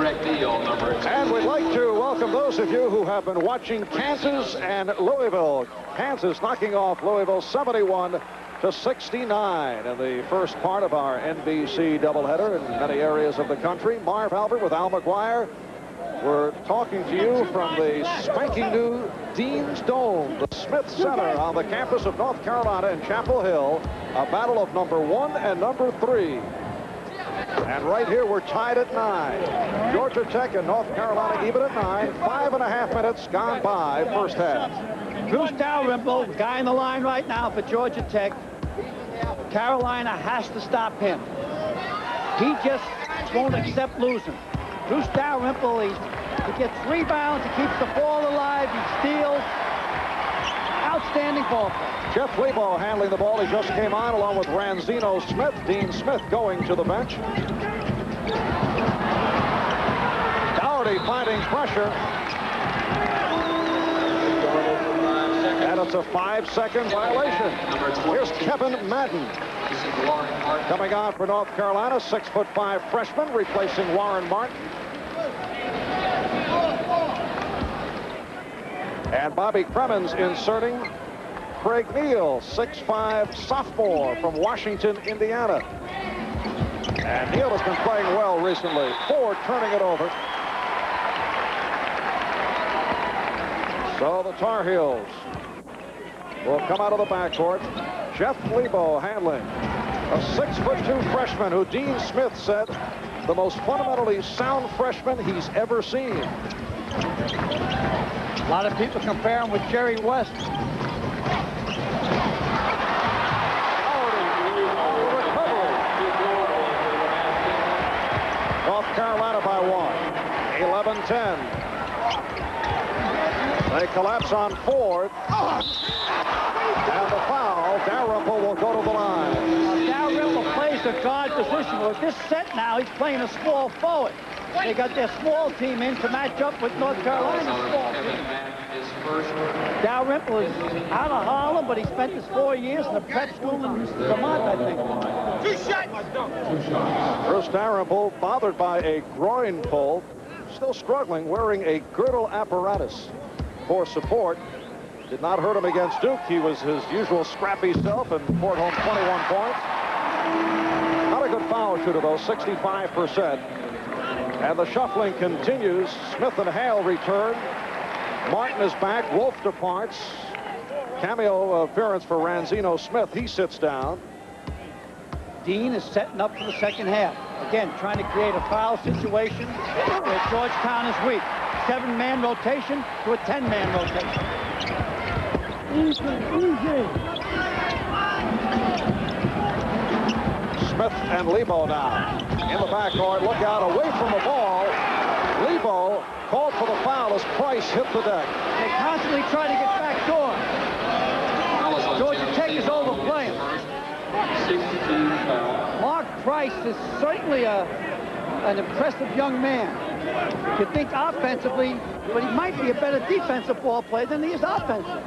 Craig Neal, number 2. And we'd like to welcome those of you who have been watching Kansas and Louisville. Kansas knocking off Louisville 71-69 in the first part of our NBC doubleheader in many areas of the country. Marv Albert with Al McGuire. We're talking to you from the spanking new Dean's Dome, the Smith Center on the campus of North Carolina in Chapel Hill. A battle of number 1 and number 3. And right here, we're tied at 9. Georgia Tech and North Carolina even at 9. 5.5 minutes gone by first half. Bruce Dalrymple, guy in the line right now for Georgia Tech. Carolina has to stop him. He just won't accept losing. Bruce Dalrymple, he gets rebounds, he keeps the ball alive, he steals. Outstanding ball play. Jeff Lebo handling the ball. He just came on along with Ranzino Smith. Dean Smith going to the bench. Dougherty finding pressure. And it's a 5-second violation. Here's Kevin Madden. Coming on for North Carolina, 6'5" freshman, replacing Warren Martin. And Bobby Cremins inserting Craig Neal, 6'5" sophomore from Washington, Indiana. And Neal has been playing well recently. Ford turning it over. So the Tar Heels will come out of the backcourt. Jeff Lebo handling. A 6'2" freshman who Dean Smith said the most fundamentally sound freshman he's ever seen. A lot of people compare him with Jerry West. North Carolina by 1. 11-10. They collapse on Ford. And the foul. Dalrymple will go to the line. Dalrymple plays the guard position. With this set now, he's playing a small forward. They got their small team in to match up with North Carolina's small team. Dalrymple is out of Harlem, but he spent his 4 years in the prep school in Vermont, I think. Bruce Dalrymple, bothered by a groin pull, still struggling, wearing a girdle apparatus for support. Did not hurt him against Duke. He was his usual scrappy self and poured home 21 points. Not a good foul shooter, though, 65%. And the shuffling continues. Smith and Hale return. Martin is back. Wolf departs. Cameo appearance for Ranzino Smith. He sits down. Dean is setting up for the second half. Again, trying to create a foul situation where Georgetown is weak. 7-man rotation to a 10-man rotation. Smith and Lebo now in the backcourt. Look out, away from the ball. Lebo called for the foul as Price hit the deck. They constantly try to get back door. Georgia Tech is overplaying. Mark Price is certainly an impressive young man. You think offensively, but he might be a better defensive ball player than he is offensive.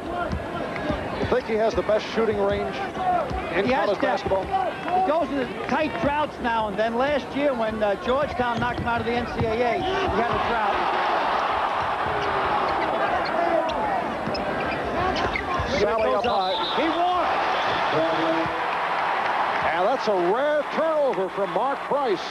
You think he has the best shooting range in college basketball? He goes into tight droughts now and then. Last year when Georgetown knocked him out of the NCAA, he had a drought. Sally up high. He won. And that's a rare turnover from Mark Price.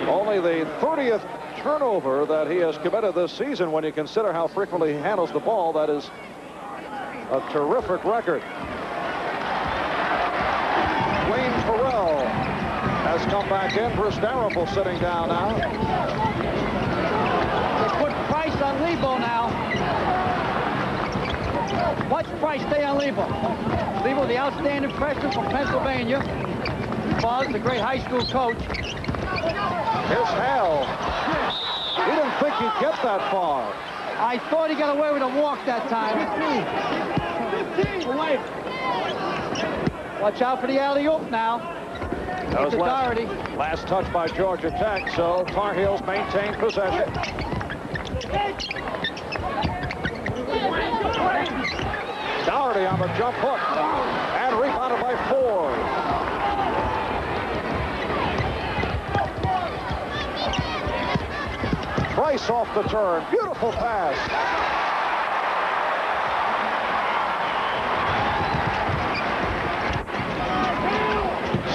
Only the 30th turnover that he has committed this season. When you consider how frequently he handles the ball, that is a terrific record. Wayne Terrell has come back in. Bruce Dalrymple sitting down now. They put Price on Lebo now. Watch Price stay on Lebo. Lebo, the outstanding freshman from Pennsylvania. Father's a great high school coach. Here's Hale. He didn't think he'd get that far. I thought he got away with a walk that time. 15. Watch out for the alley-oop now. That was last touch by Georgia Tech, so Tar Heels maintain possession. Dougherty on the jump hook and rebounded by Ford. Price off the turn. Beautiful pass.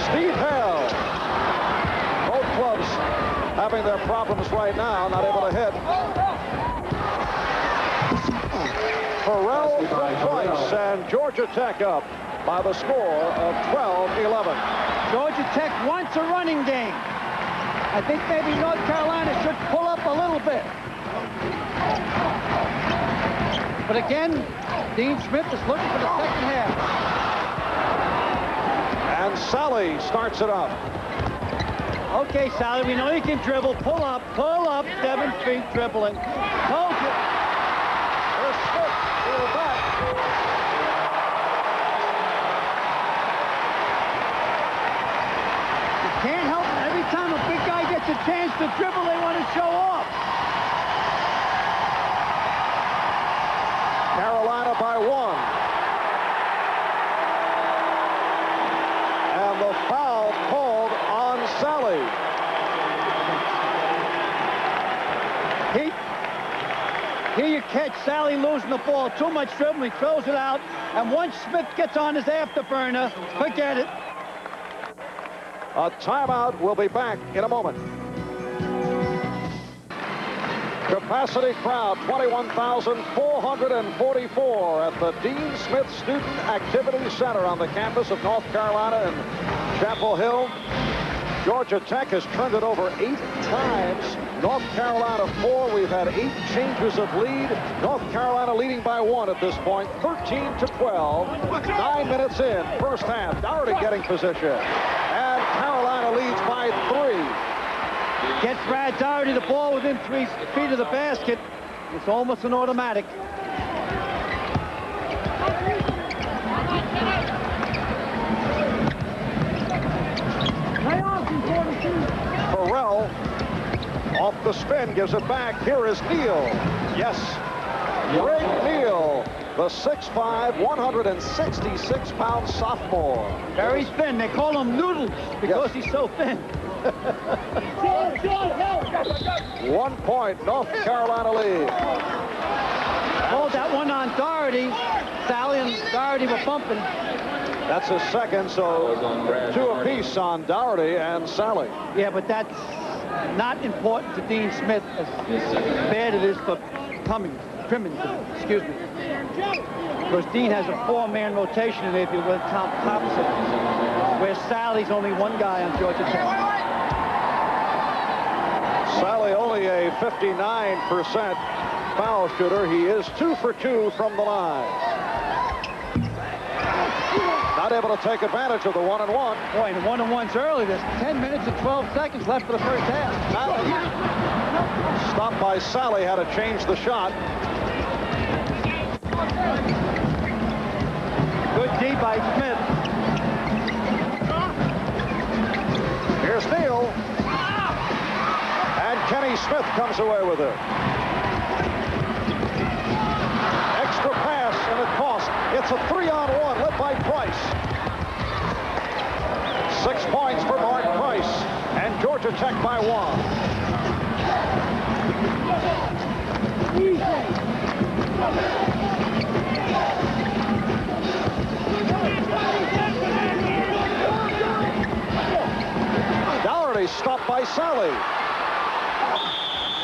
Steve Hale. Both clubs having their problems right now, not able to hit. Farrell from Price, and Georgia Tech up by the score of 12-11. Georgia Tech wants a running game. I think maybe North Carolina should pull up a little bit. But again, Dean Smith is looking for the second half. And Sally starts it up. Okay, Sally, we know you can dribble. Pull up, 7 feet dribbling. Told you. There's Smith, pull back. You can't help it. Every time a big guy gets a chance to dribble, they want to show off. Carolina by 1. And the foul called on Sally. Here you catch Sally losing the ball. Too much dribbling, he throws it out. And once Smith gets on his afterburner, forget it. A timeout. Will be back in a moment. Capacity crowd, 21,444 at the Dean Smith Student Activity Center on the campus of North Carolina in Chapel Hill. Georgia Tech has turned it over 8 times. North Carolina 4. We've had 8 changes of lead. North Carolina leading by 1 at this point, 13-12. 9 minutes in, first half. Doherty getting position. And Carolina leads by 3. Get Brad Doherty the ball within 3 feet of the basket. It's almost an automatic. Farrell off the spin, gives it back. Here is Neal. Yes, Greg Neal, the 6'5", 166-pound sophomore. Very thin. They call him Noodles because he's so thin. 1 point, North Carolina lead. Hold that one on Doherty. Sally and Doherty were bumping. That's his second, so 2 apiece on Doherty and Sally. Yeah, but that's not important to Dean Smith as bad it is for Crimmins, excuse me. Because Dean has a 4-man rotation in there if you will count Thompson, where Sally's only 1 guy on Georgia Tech. Sally only a 59% foul shooter. He is 2 for 2 from the line. Not able to take advantage of the 1-and-1. Boy, and the 1-and-1's early. There's 10 minutes and 12 seconds left for the first half. Stopped by Sally, had to change the shot. Good D by Smith. Here's Neal. And Kenny Smith comes away with it. Extra pass, and it costs. It's a 3-on-1 led by Price. 6 points for Mark Price, and Georgia Tech by 1. Doherty stopped by Sally.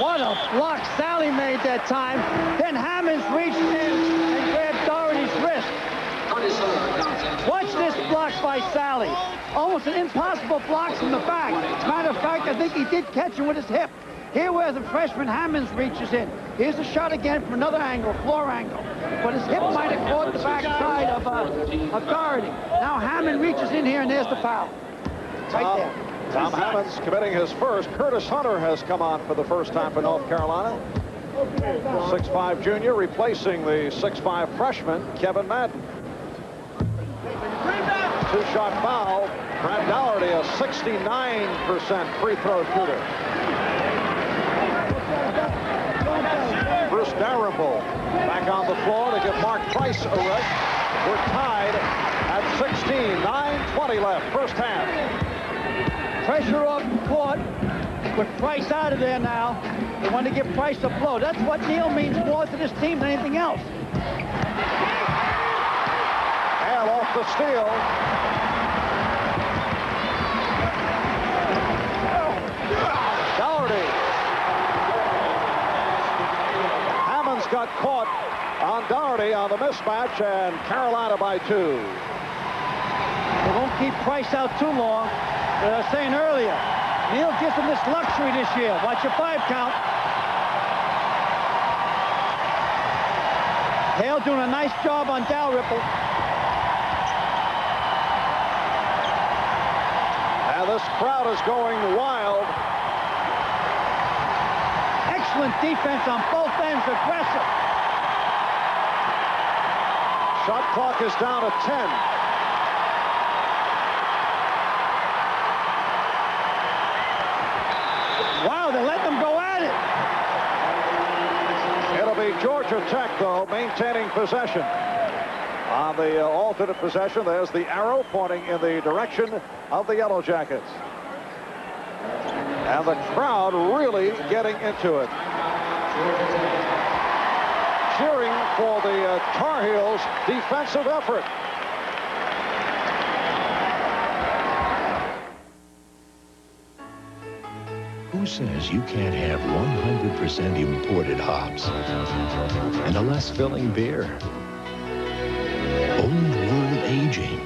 What a block Sally made that time. Then Hammonds reached in and grabbed Doherty's wrist. Watch this block by Sally. Almost an impossible block from the back. As a matter of fact, I think he did catch him with his hip. Here where the freshman Hammonds reaches in. Here's a shot again from another angle, floor angle. But his hip might have caught the backside of Doherty. Now Hammond reaches in here, and there's the foul. Right there. Tom Hammonds committing his first. Curtis Hunter has come on for the first time for North Carolina. 6'5" junior replacing the 6'5" freshman, Kevin Madden. 2-shot foul. Brad Doherty, a 69% free throw shooter. Bruce Dalrymple back on the floor to give Mark Price a rest. We're tied at 16. 9:20 left, first half. Pressure off the court with Price out of there now. They want to give Price a blow. That's what Neal means more to this team than anything else. Hale off the steal. Dougherty. Hammond's got caught on Dougherty on the mismatch, and Carolina by 2. They won't keep Price out too long. As I was saying earlier, Neal gives him this luxury this year. Watch your 5 count. Hale doing a nice job on Dalrymple. And this crowd is going wild. Excellent defense on both ends, aggressive. Shot clock is down to 10. Wow, they let them go at it. It'll be Georgia Tech, though, maintaining possession. On the alternate possession, there's the arrow pointing in the direction of the Yellow Jackets. And the crowd really getting into it. Cheering for the Tar Heels' defensive effort. Who says you can't have 100% imported hops and a less filling beer? Old world aging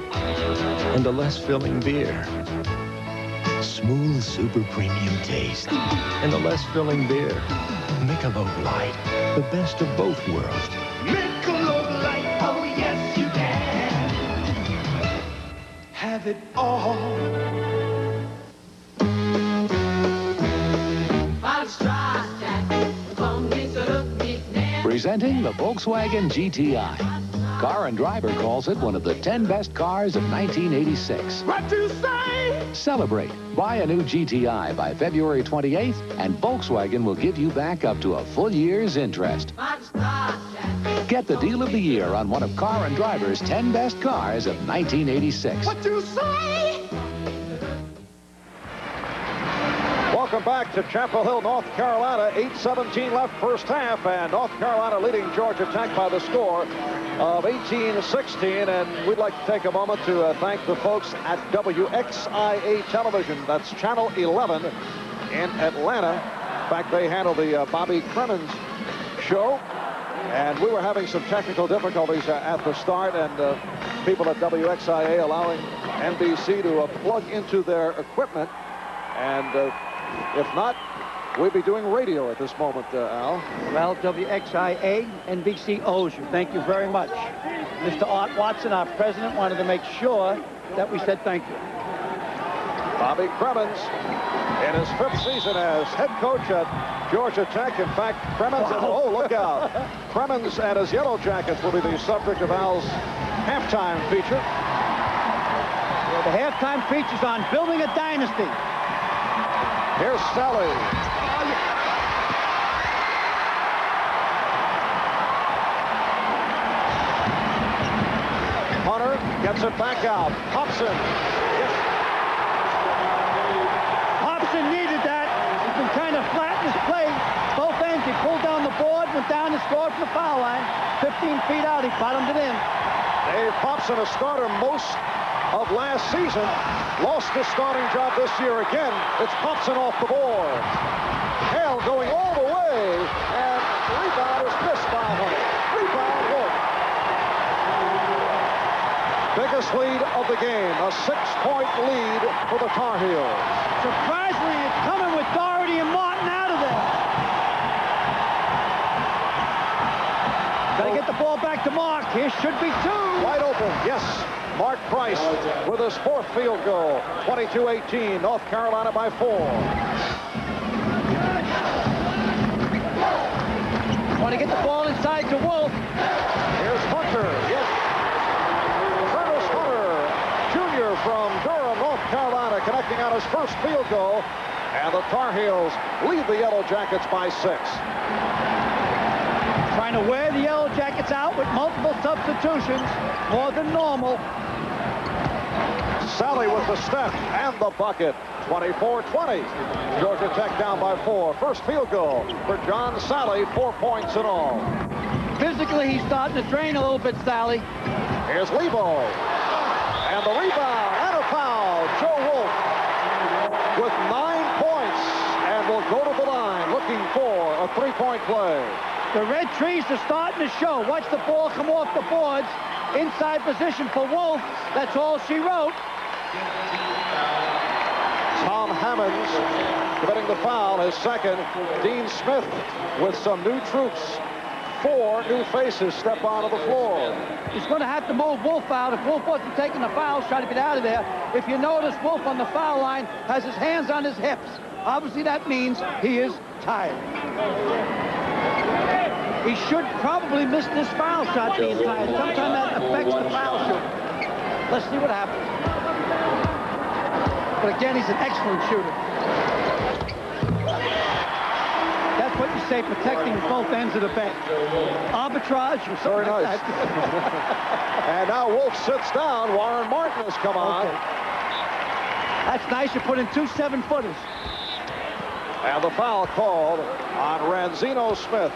and a less filling beer. Smooth super premium taste and a less filling beer. Michelob Light, the best of both worlds. Michelob Light, oh yes you can. Have it all. Presenting the Volkswagen GTI. Car and Driver calls it one of the 10 best cars of 1986. What to say? Celebrate. Buy a new GTI by February 28th, and Volkswagen will give you back up to a full year's interest. Get the deal of the year on one of Car and Driver's 10 best cars of 1986. What to say? Welcome back to Chapel Hill, North Carolina. 8:17 left first half, and North Carolina leading Georgia Tech by the score of 18-16. And we'd like to take a moment to thank the folks at WXIA Television. That's Channel 11 in Atlanta. In fact, they handle the Bobby Cremins show. And we were having some technical difficulties at the start, and people at WXIA allowing NBC to plug into their equipment. And if not, we'd be doing radio at this moment, Al. Well, WXIA, NBC owes you. Thank you very much. Mr. Art Watson, our president, wanted to make sure that we said thank you. Bobby Cremins in his 5th season as head coach at Georgia Tech. In fact, Cremins, oh, look out. Cremins and his Yellow Jackets will be the subject of Al's halftime feature. Well, the halftime feature's on Building a Dynasty. Here's Stelly. Hunter gets it back out. Hobson. Yes. Hobson needed that. He's been kind of flat in his play. Both ends, he pulled down the board, went down and scored from the foul line. 15 feet out, he bottomed it in. Dave Hobson, a starter most of last season, lost his starting job this year again. It's Hobson off the board. Hale going all the way, and the rebound is missed by Hunter. Rebound work. Biggest lead of the game, a 6-point lead for the Tar Heels. Surprisingly, it's coming with Dougherty and Martin out of there. Gotta get the ball back to Mark. Here should be 2. Wide open, yes. Mark Price with his 4th field goal. 22-18, North Carolina by 4. Want to get the ball inside to Wolf. Here's Hunter, yes. Curtis Hunter, Jr. from Durham, North Carolina, connecting on his 1st field goal. And the Tar Heels lead the Yellow Jackets by 6. Trying to wear the Yellow Jackets out with multiple substitutions, more than normal. Sally with the step and the bucket. 24-20. Georgia Tech down by 4. First field goal for John Sally, 4 points in all. Physically, he's starting to drain a little bit, Sally. Here's Lebo. And the rebound and a foul. Joe Wolf with 9 points and will go to the line looking for a 3-point play. The red trees are starting to show. Watch the ball come off the boards. Inside position for Wolf. That's all she wrote. Tom Hammonds committing the foul, his second. Dean Smith with some new troops. 4 new faces step onto the floor. He's going to have to move Wolf out. If Wolf wasn't taking the foul, trying to get out of there. If you notice, Wolf on the foul line has his hands on his hips. Obviously, that means he is tired. He should probably miss this foul shot being tired. Sometimes that affects the foul shot. Let's see what happens. But again, he's an excellent shooter. That's what you say, protecting both ends of the bench. Arbitrage or something. Very nice. Like that. And now Wolf sits down. Warren Martin has come on. Okay. That's nice. You put in 2 7-footers. And the foul called on Ranzino Smith.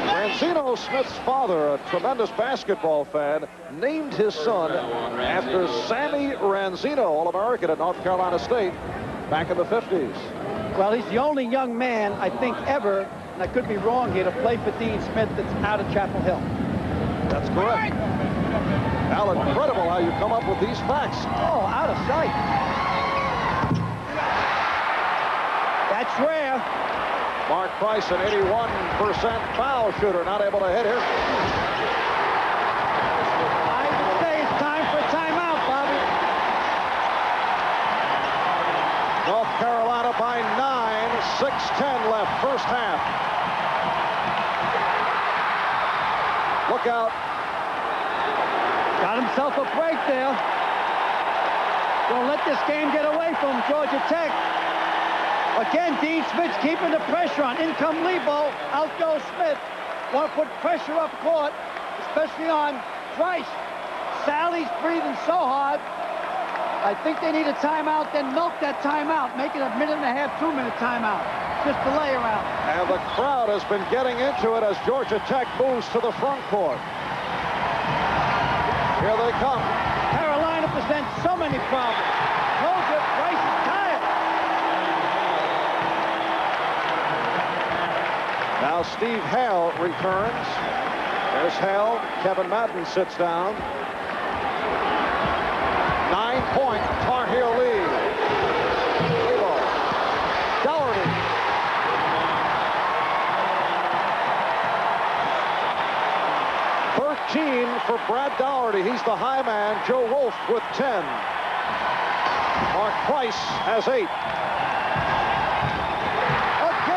Ranzino Smith's father, a tremendous basketball fan, named his son after Sammy Ranzino, All-American at North Carolina State back in the 50s. Well, he's the only young man, I think, ever, and I could be wrong here, to play for Dean Smith that's out of Chapel Hill. That's correct. Al, incredible how you come up with these facts. Oh, out of sight. That's rare. Mark Price, an 81% foul shooter, not able to hit here. I would say it's time for a timeout, Bobby. North Carolina by 9, 6:10 left, first half. Look out. Got himself a break there. Don't let this game get away from Georgia Tech. Again, Dean Smith's keeping the pressure on. In come Lebo. Out goes Smith. Want to put pressure up court, especially on Price. Sally's breathing so hard. I think they need a timeout, then milk that timeout. Make it a 1.5, 2-minute timeout. Just delay around. And the crowd has been getting into it as Georgia Tech moves to the front court. Here they come. Carolina presents so many problems. Told you, Price is tired. Now Steve Hale returns. There's Hale. Kevin Madden sits down. 9-point Tar Heel lead. Lebo. Dougherty. For Brad Dougherty. He's the high man. Joe Wolf with 10. Mark Price has 8. Again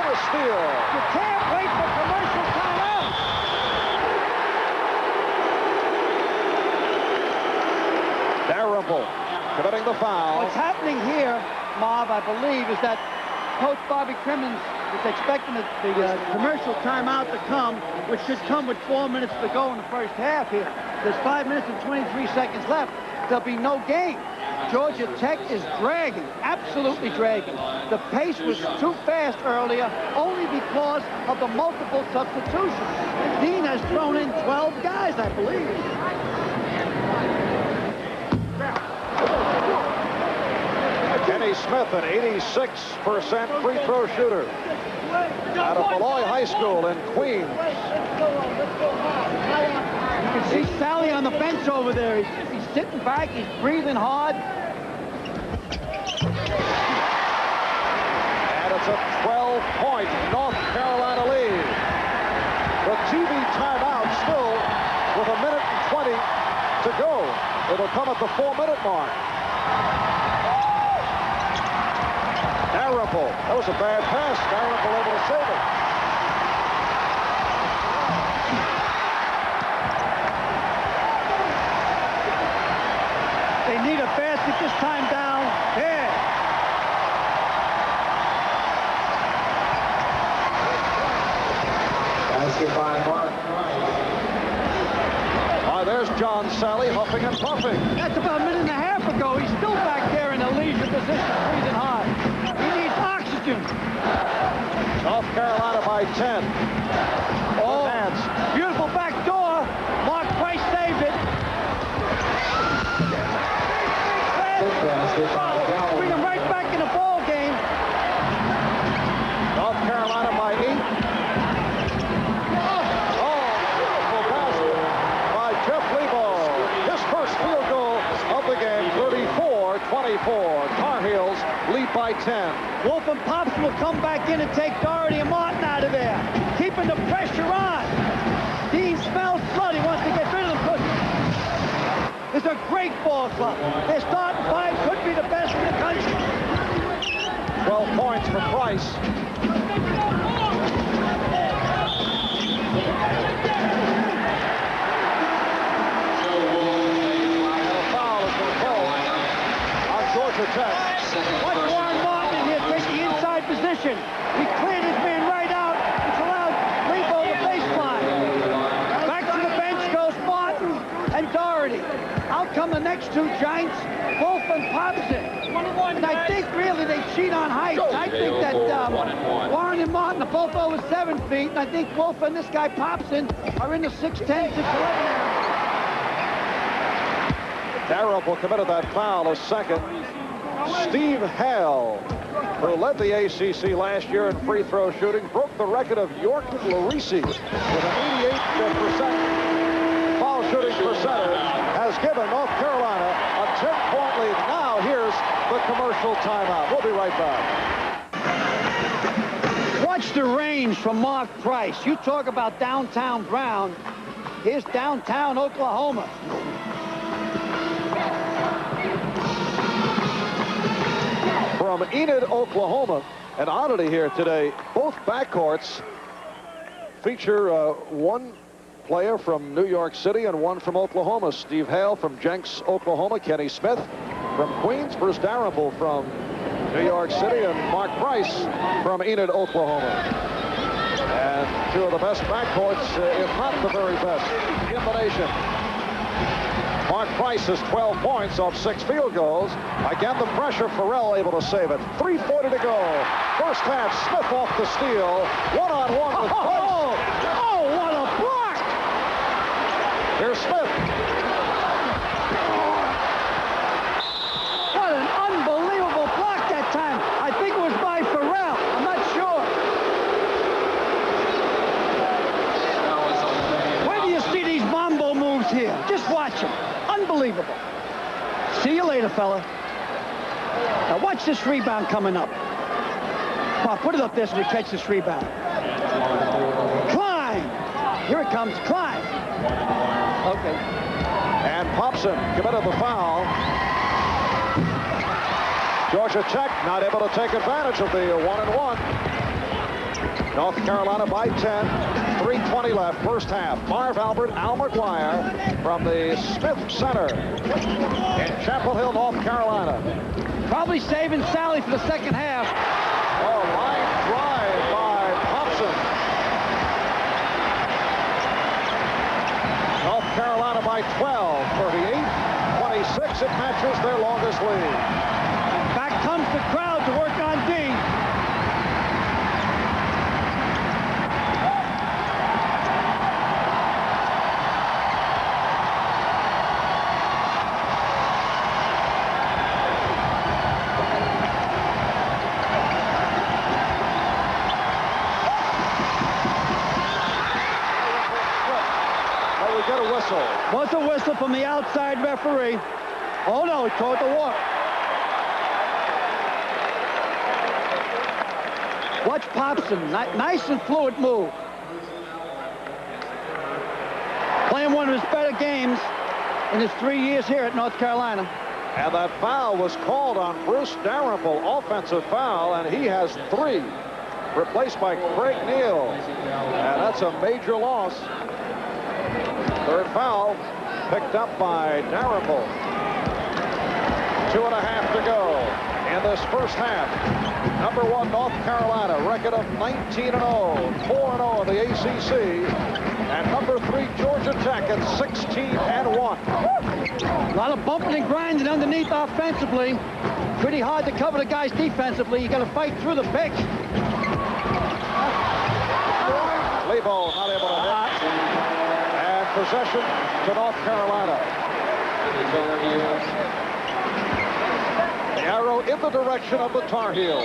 a steal. You can't wait for commercial timeout. Dalrymple committing the foul. What's happening here, Marv, I believe, is that Coach Bobby Crimmins is expecting the commercial timeout to come, which should come with 4 minutes to go in the first half here. There's 5 minutes and 23 seconds left. There'll be no game. Georgia Tech is dragging, absolutely dragging. The pace was too fast earlier, only because of the multiple substitutions. Dean has thrown in 12 guys, I believe. Kenny Smith, an 86% free throw shooter out of Malloy High School in Queens. You can see Sally on the bench over there. He's sitting back. He's breathing hard. And it's a 12-point North Carolina lead. The TV timeout still with 1:20 to go. It'll come at the 4-minute mark. Dalrymple. That was a bad pass. Dalrymple able to save it. They need a basket this time down. Yeah. Basket by Mark. There's John Sally huffing and puffing. That's about a minute and a by 10. Oh, beautiful back door. Mark Price saved it. Bring him right back in the ball game. North Carolina by 8. Oh, beautiful basket by Jeff Lebo. His first field goal of the game, 34-24. Tar Heels lead by 10. Wolf and Pops will come back in and take Doherty and Martin out of there, keeping the pressure on. Dean smells blood. He wants to get rid of them. It's a great ball club. Their starting five could be the best in the country. 12 points for Price. And a foul has been called on Georgia Tech. Watch Warren Martin in here take the inside position. He cleared his man right out, which allowed Lebo the baseline. Back to the bench goes Martin and Doherty. Out come the next two Giants, Wolf and Popson. And I think really they cheat on height. I think that Warren and Martin are both over 7 feet, and I think Wolf and this guy Popson are in the 6'10", 6'11 area. Dalrymple committed that foul, a second. Steve Hale, who led the ACC last year in free throw shooting, broke the record of York Larisi with an 88% foul shooting percentage, has given North Carolina a 10-point lead. Now here's the commercial timeout. We'll be right back. Watch the range from Mark Price. You talk about downtown Brown. Here's downtown Oklahoma. From Enid, Oklahoma, an oddity here today. Both backcourts feature one player from New York City and one from Oklahoma. Steve Hale from Jenks, Oklahoma. Kenny Smith from Queens. Bruce Dalrymple from New York City. And Mark Price from Enid, Oklahoma. And two of the best backcourts, if not the very best, in the nation. Mark Price has 12 points off 6 field goals. Again, the pressure. Farrell able to save it. 3:40 to go. First half, Smith off the steal. One-on-one with Price. Oh, what a block! Here's Smith. What an unbelievable block that time. I think it was by Farrell. I'm not sure. Where do you see these mambo moves here? Just watch them. Unbelievable. See you later, fella. Now watch this rebound coming up. Pop, put it up there so we catch this rebound. Klein. Here it comes. Klein. Okay. And Popson committed the foul. Georgia Tech not able to take advantage of the 1-and-1. North Carolina by 10. 3:20 left, first half. Marv Albert, Al McGuire from the Smith Center in Chapel Hill, North Carolina. Probably saving Sally for the second half. Oh, line drive by Thompson. North Carolina by 12, 38-26. It matches their longest lead. Back comes the crowd to work on D. What's a whistle from the outside referee? Oh no, he caught the walk. Watch Popson, nice and fluid move. Playing one of his better games in his 3 years here at North Carolina. And that foul was called on Bruce Dalrymple, offensive foul, and he has 3, replaced by Craig Neal. And that's a major loss. Third foul picked up by Dalrymple. 2.5 to go in this first half. Number 1, North Carolina, record of 19-0, 4-0 in the ACC. And number 3, Georgia Tech at 16-1. A lot of bumping and grinding underneath offensively. Pretty hard to cover the guys defensively. You got to fight through the pick. Lebo not able to hit. And possession to North Carolina. The arrow in the direction of the Tar Heels.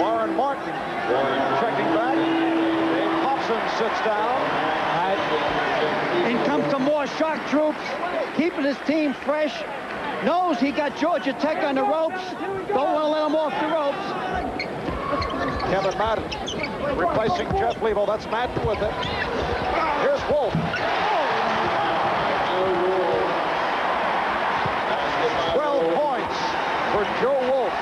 Warren Martin checking back. Dave Hobson sits down. In comes some more shock troops, keeping his team fresh. Knows he got Georgia Tech on the ropes. Don't want to let him off the ropes. Kevin Madden replacing Jeff Lebo. That's Madden with it. Here's Wolf. 12 points for Joe Wolf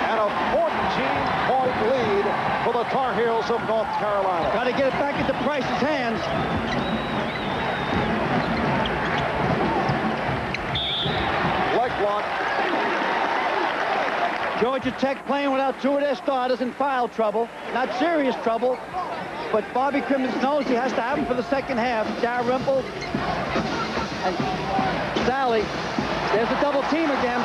and a 14-point lead for the Tar Heels of North Carolina. Got to get it back into Price's hands. Leg block. Georgia Tech playing without two of their starters in foul trouble. Not serious trouble, but Bobby Crimmins knows he has to have them for the second half. Dalrymple and Sally. There's a double team again.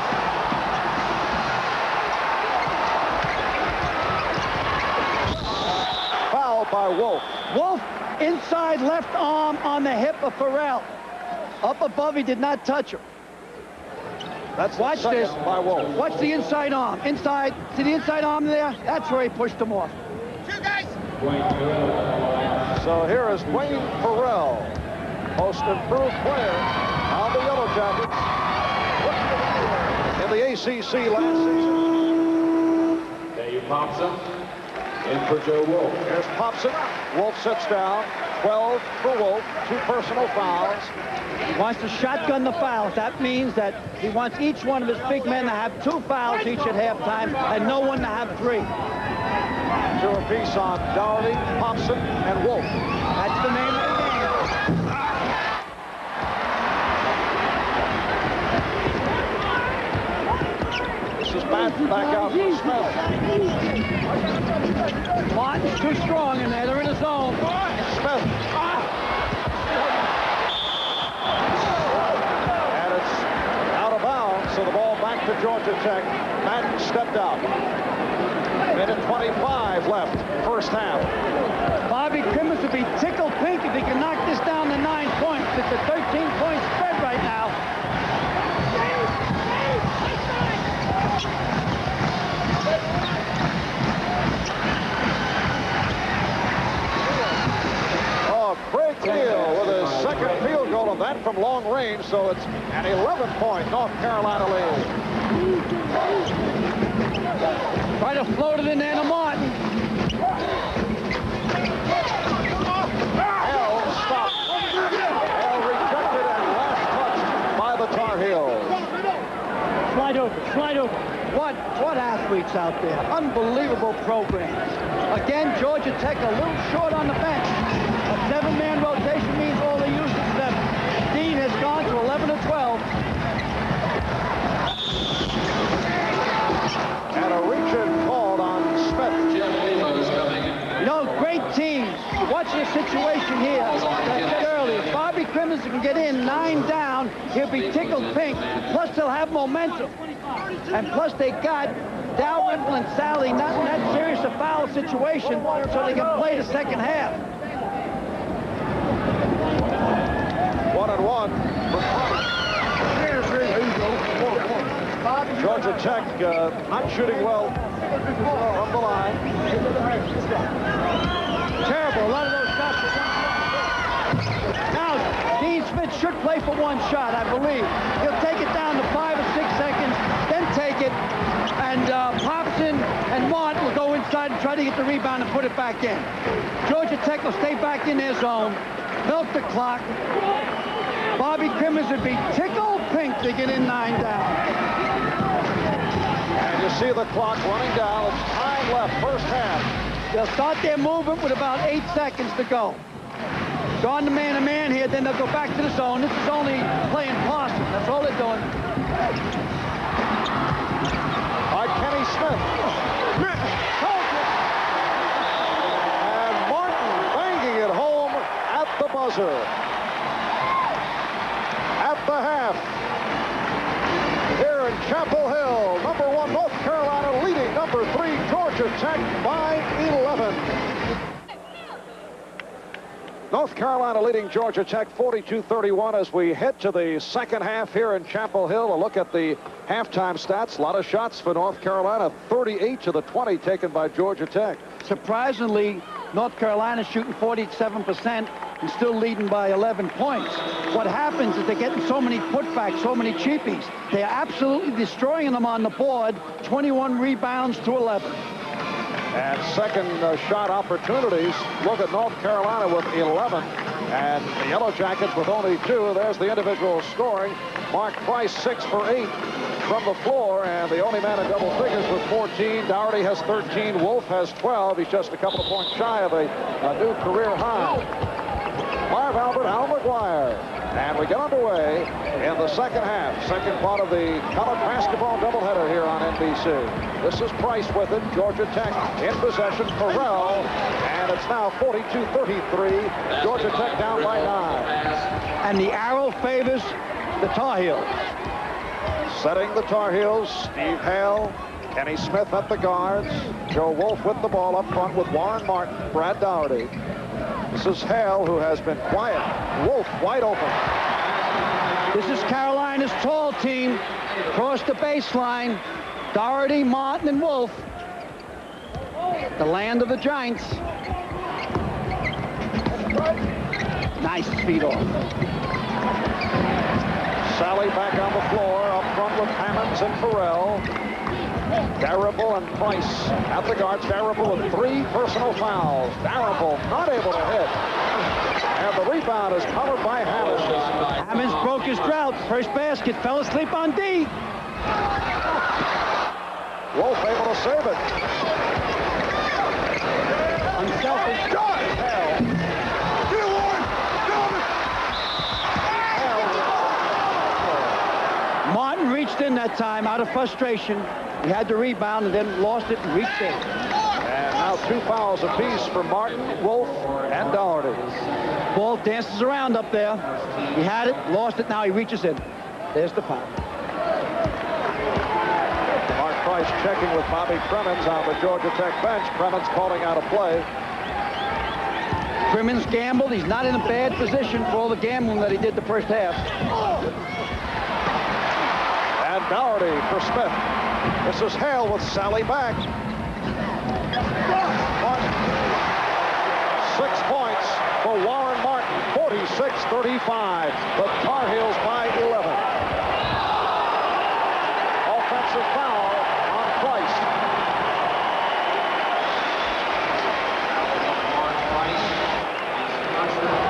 Foul by Wolf. Wolf inside left arm on the hip of Farrell. Up above, he did not touch him. That's Watch second this. by Wolf. Watch the inside arm. Inside. See the inside arm there? That's where he pushed him off. So here is Wayne Farrell, most improved player on the Yellow Jackets in the ACC last season. Dave Hobson in for Joe Wolf. Here's Hobson. Wolf sits down. 12 for Wolf. 2 personal fouls. He wants to shotgun the fouls. That means that he wants each one of his big men to have 2 fouls each at halftime and no one to have 3. 2 apiece on Doherty, Hobson, and Wolf. That's the name of the game. This is Madden back out for Smith. Martin's too strong in there. They're in a zone. Smith. And it's out of bounds, so the ball back to Georgia Tech. Madden stepped out. Minute 25 left, first half. Bobby Crimmins would be tickled pink if he can knock this down to 9 points. It's a 13-point spread right now. Oh, Craig Neal with his second field goal of that from long range, so it's an 11-point North Carolina lead. Try to float it in there to Martin. Hell stopped. Hell rejected and last touched by the Tar Heels. Slide over, slide over. What athletes out there. Unbelievable programs. Again, Georgia Tech a little short on the bench. A 7-man rotation means all they use is 7. Dean has gone to 11 or 12. And a reach-in called on Smith. You know, great teams. Watch the situation here. As I said earlier, if Bobby Crimmins can get in 9 down, he'll be tickled pink. Plus, they'll have momentum. And plus, they got Dalrymple and Sally not in that serious a foul situation, so they can play the second half. 1-1 for Price. Georgia Tech not shooting well from the line. Terrible. A lot of those shots are done. Now, Dean Smith should play for 1 shot, I believe. He'll take it down to 5 or 6 seconds, then take it, and Hobson and Mott will go inside and try to get the rebound and put it back in. Georgia Tech will stay back in their zone, milk the clock. Bobby Crimmins would be tickled pink to get in 9 down. And you see the clock running down. It's time left, first half. They'll start their movement with about 8 seconds to go. Go on the man-to-man here, then they'll go back to the zone. This is only playing possum. That's all they're doing. By Kenny Smith. And Martin banging it home at the buzzer. At the half. Here in Chapel Hill, number 1 North Carolina leading number 3 Georgia Tech by 11. North Carolina leading Georgia Tech 42-31 as we head to the second half here in Chapel Hill. A look at the halftime stats. A lot of shots for North Carolina. 38 to the 20 taken by Georgia Tech. Surprisingly, North Carolina shooting 47% and still leading by 11 points. What happens is they're getting so many putbacks, so many cheapies. They are absolutely destroying them on the board. 21 rebounds to 11. And second shot opportunities. Look at North Carolina with 11. And the Yellow Jackets with only 2. There's the individual scoring. Mark Price 6 for 8 from the floor. And the only man in double figures with 14. Doherty has 13. Wolf has 12. He's just a couple of points shy of a new career high. Marv Albert, Al McGuire. And we get underway in the second half. Second part of the college basketball doubleheader here on NBC. This is Price with it. Georgia Tech in possession. Farrell. And it's now 42-33. Georgia Tech down by 9. And the arrow favors the Tar Heels. Setting the Tar Heels, Steve Hale, Kenny Smith at the guards. Joe Wolf with the ball up front with Warren Martin, Brad Doherty. This is Hale, who has been quiet. Wolf wide open. This is Carolina's tall team. Across the baseline. Doherty, Martin, and Wolf. The land of the Giants. Nice feed off. Sally back on the floor, up front with Hammonds and Farrell. Darable and Price at the guards. Darable with 3 personal fouls. Darable not able to hit. And the rebound is covered by Hammonds. Hammonds broke his drought. First basket, fell asleep on D. Wolf able to save it. Unselfish. Martin reached in that time out of frustration. He had the rebound and then lost it and reached in. And now 2 fouls apiece for Martin, Wolf, and Doherty. Ball dances around up there. He had it, lost it, now he reaches in. There's the foul. Mark Price checking with Bobby Cremins on the Georgia Tech bench. Cremins calling out a play. Cremins gambled. He's not in a bad position for all the gambling that he did the first half. And Doherty for Smith. This is Hale with Sally back. Martin. 6 points for Warren Martin. 46-35. The Tar Heels by 11. Offensive foul on Price.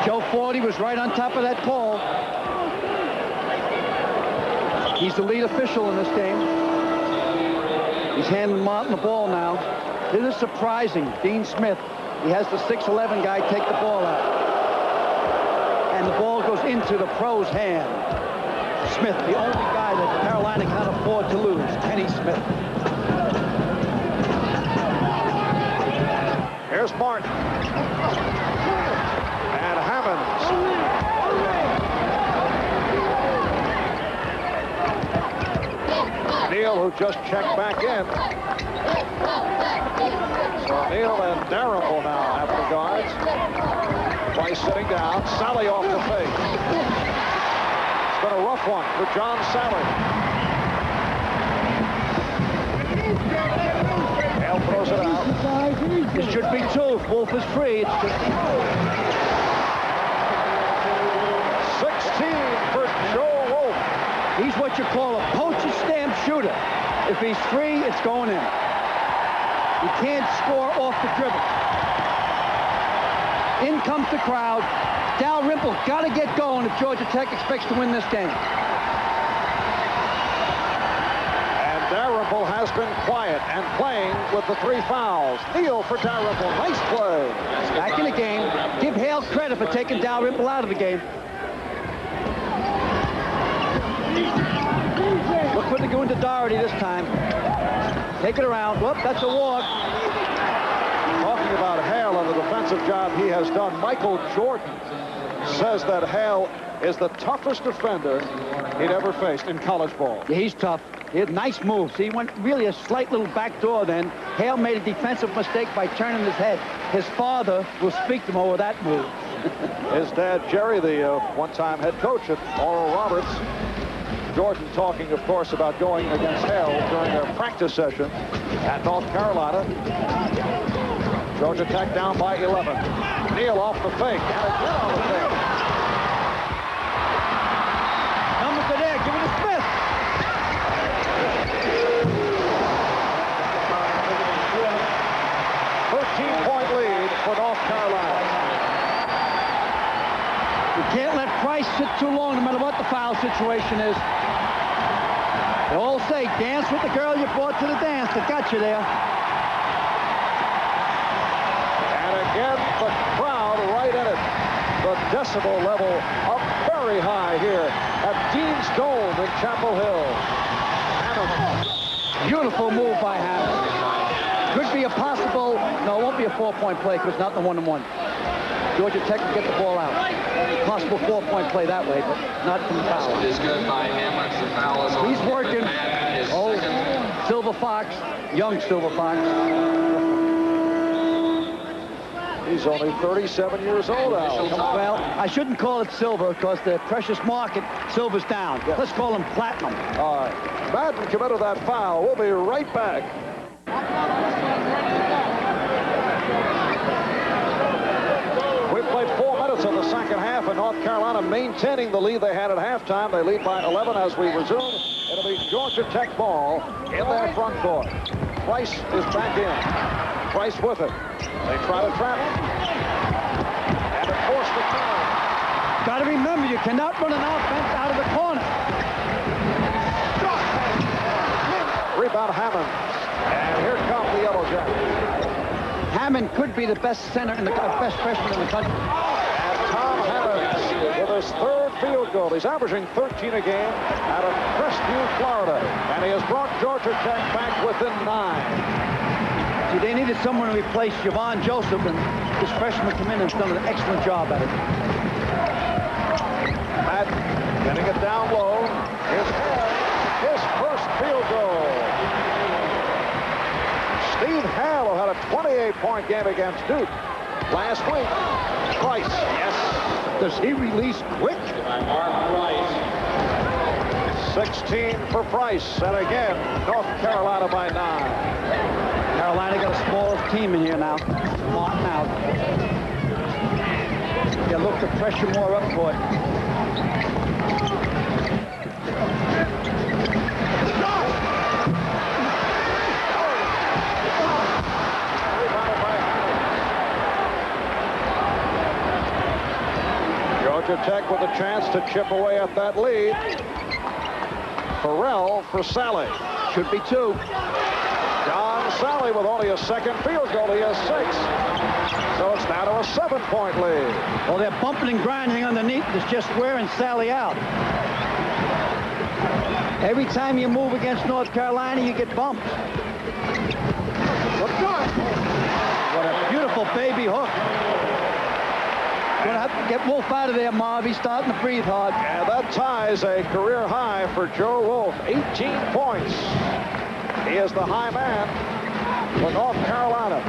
Joe Forty was right on top of that call. He's the lead official in this game. He's handing Martin the ball now. This is surprising. Dean Smith, he has the 6'11" guy take the ball out. And the ball goes into the pro's hand. Smith, the only guy that Carolina can't afford to lose, Kenny Smith. Here's Martin. And Hammonds. Neal, who just checked back in. So Neal and Darable now have the guards. Price sitting down. Sally off the fake. It's been a rough one for John Sally. Hale throws it out. It should be 2 if Wolf is free. It's just 16 for Joe Wolf. He's what you call a poacher stamp shooter. If he's free, it's going in. You can't score off the dribble. In comes the crowd. Dalrymple got to get going if Georgia Tech expects to win this game. And Dalrymple has been quiet and playing with the 3 fouls. Neal for Dalrymple. Nice play. Back in the game. Give Hale credit for taking Dalrymple out of the game. Look what they're going to Doherty this time. Take it around. Whoop, that's a walk. Talking about Hale and the defensive job he has done, Michael Jordan says that Hale is the toughest defender he'd ever faced in college ball. Yeah, he's tough. He had nice moves. He went really a slight little back door then. Hale made a defensive mistake by turning his head. His father will speak to him over that move. His dad, Jerry, the one-time head coach at Oral Roberts. Jordan talking, of course, about going against hell during their practice session at North Carolina. Georgia Tech down by 11. Neal off the fake, and again on the fake. Numbers are there. Give it to Smith. 13-point lead for North Carolina. You can't let Price sit too long, no matter what the foul situation is. They all say, dance with the girl you brought to the dance. They got you there. And again, the crowd right in it. The decibel level up very high here at Dean's Dome in Chapel Hill. Hammond. Beautiful move by Hammond. Could be a possible, no, it won't be a 4-point play because it's not the 1-on-1. Georgia Tech will get the ball out. Possible 4-point play that way, but not from the foul. It is good by Hammond. The foul is on. He's working. Oh, Silver Fox, young Silver Fox. He's only 37 years old, Al. Well, I shouldn't call it silver because the precious market, silver's down. Yes. Let's call him platinum. All right. Madden committed that foul. We'll be right back. We played 4 minutes of the second half, and North Carolina maintaining the lead they had at halftime. They lead by 11 as we resume. It'll be Georgia Tech ball in their front court. Price is back in. Price with it. They try to trap him. And it forced the foul. Got to remember, you cannot run an offense out of the corner. Rebound Hammond. And here come the Yellow Jackets. Hammond could be the best center in the best freshman in the country. And Tom Hammonds with his third field goal. He's averaging 13 a game out of Crestview, Florida. And he has brought Georgia Tech back within 9. See, they needed someone to replace Javon Joseph, and this freshman come in and has done an excellent job at it. Madden getting it down low. Here's his first field goal. Steve Hale, who had a 28-point game against Duke last week. Price, yes. Does he release quick? By Mark Price. 16 for Price. And again, North Carolina by 9. Carolina got a smaller team in here now. Martin out. They look to pressure more up court. Georgia Tech with a chance to chip away at that lead. Farrell for Sally. Should be 2. John Sally with only a second field goal. He has 6. So it's now to a 7-point lead. Well, they're bumping and grinding underneath. It's just wearing Sally out. Every time you move against North Carolina, you get bumped. What a beautiful baby hook. Gonna have to get Wolf out of there, Marv. He's starting to breathe hard. And that ties a career high for Joe Wolf. 18 points. He is the high man for North Carolina.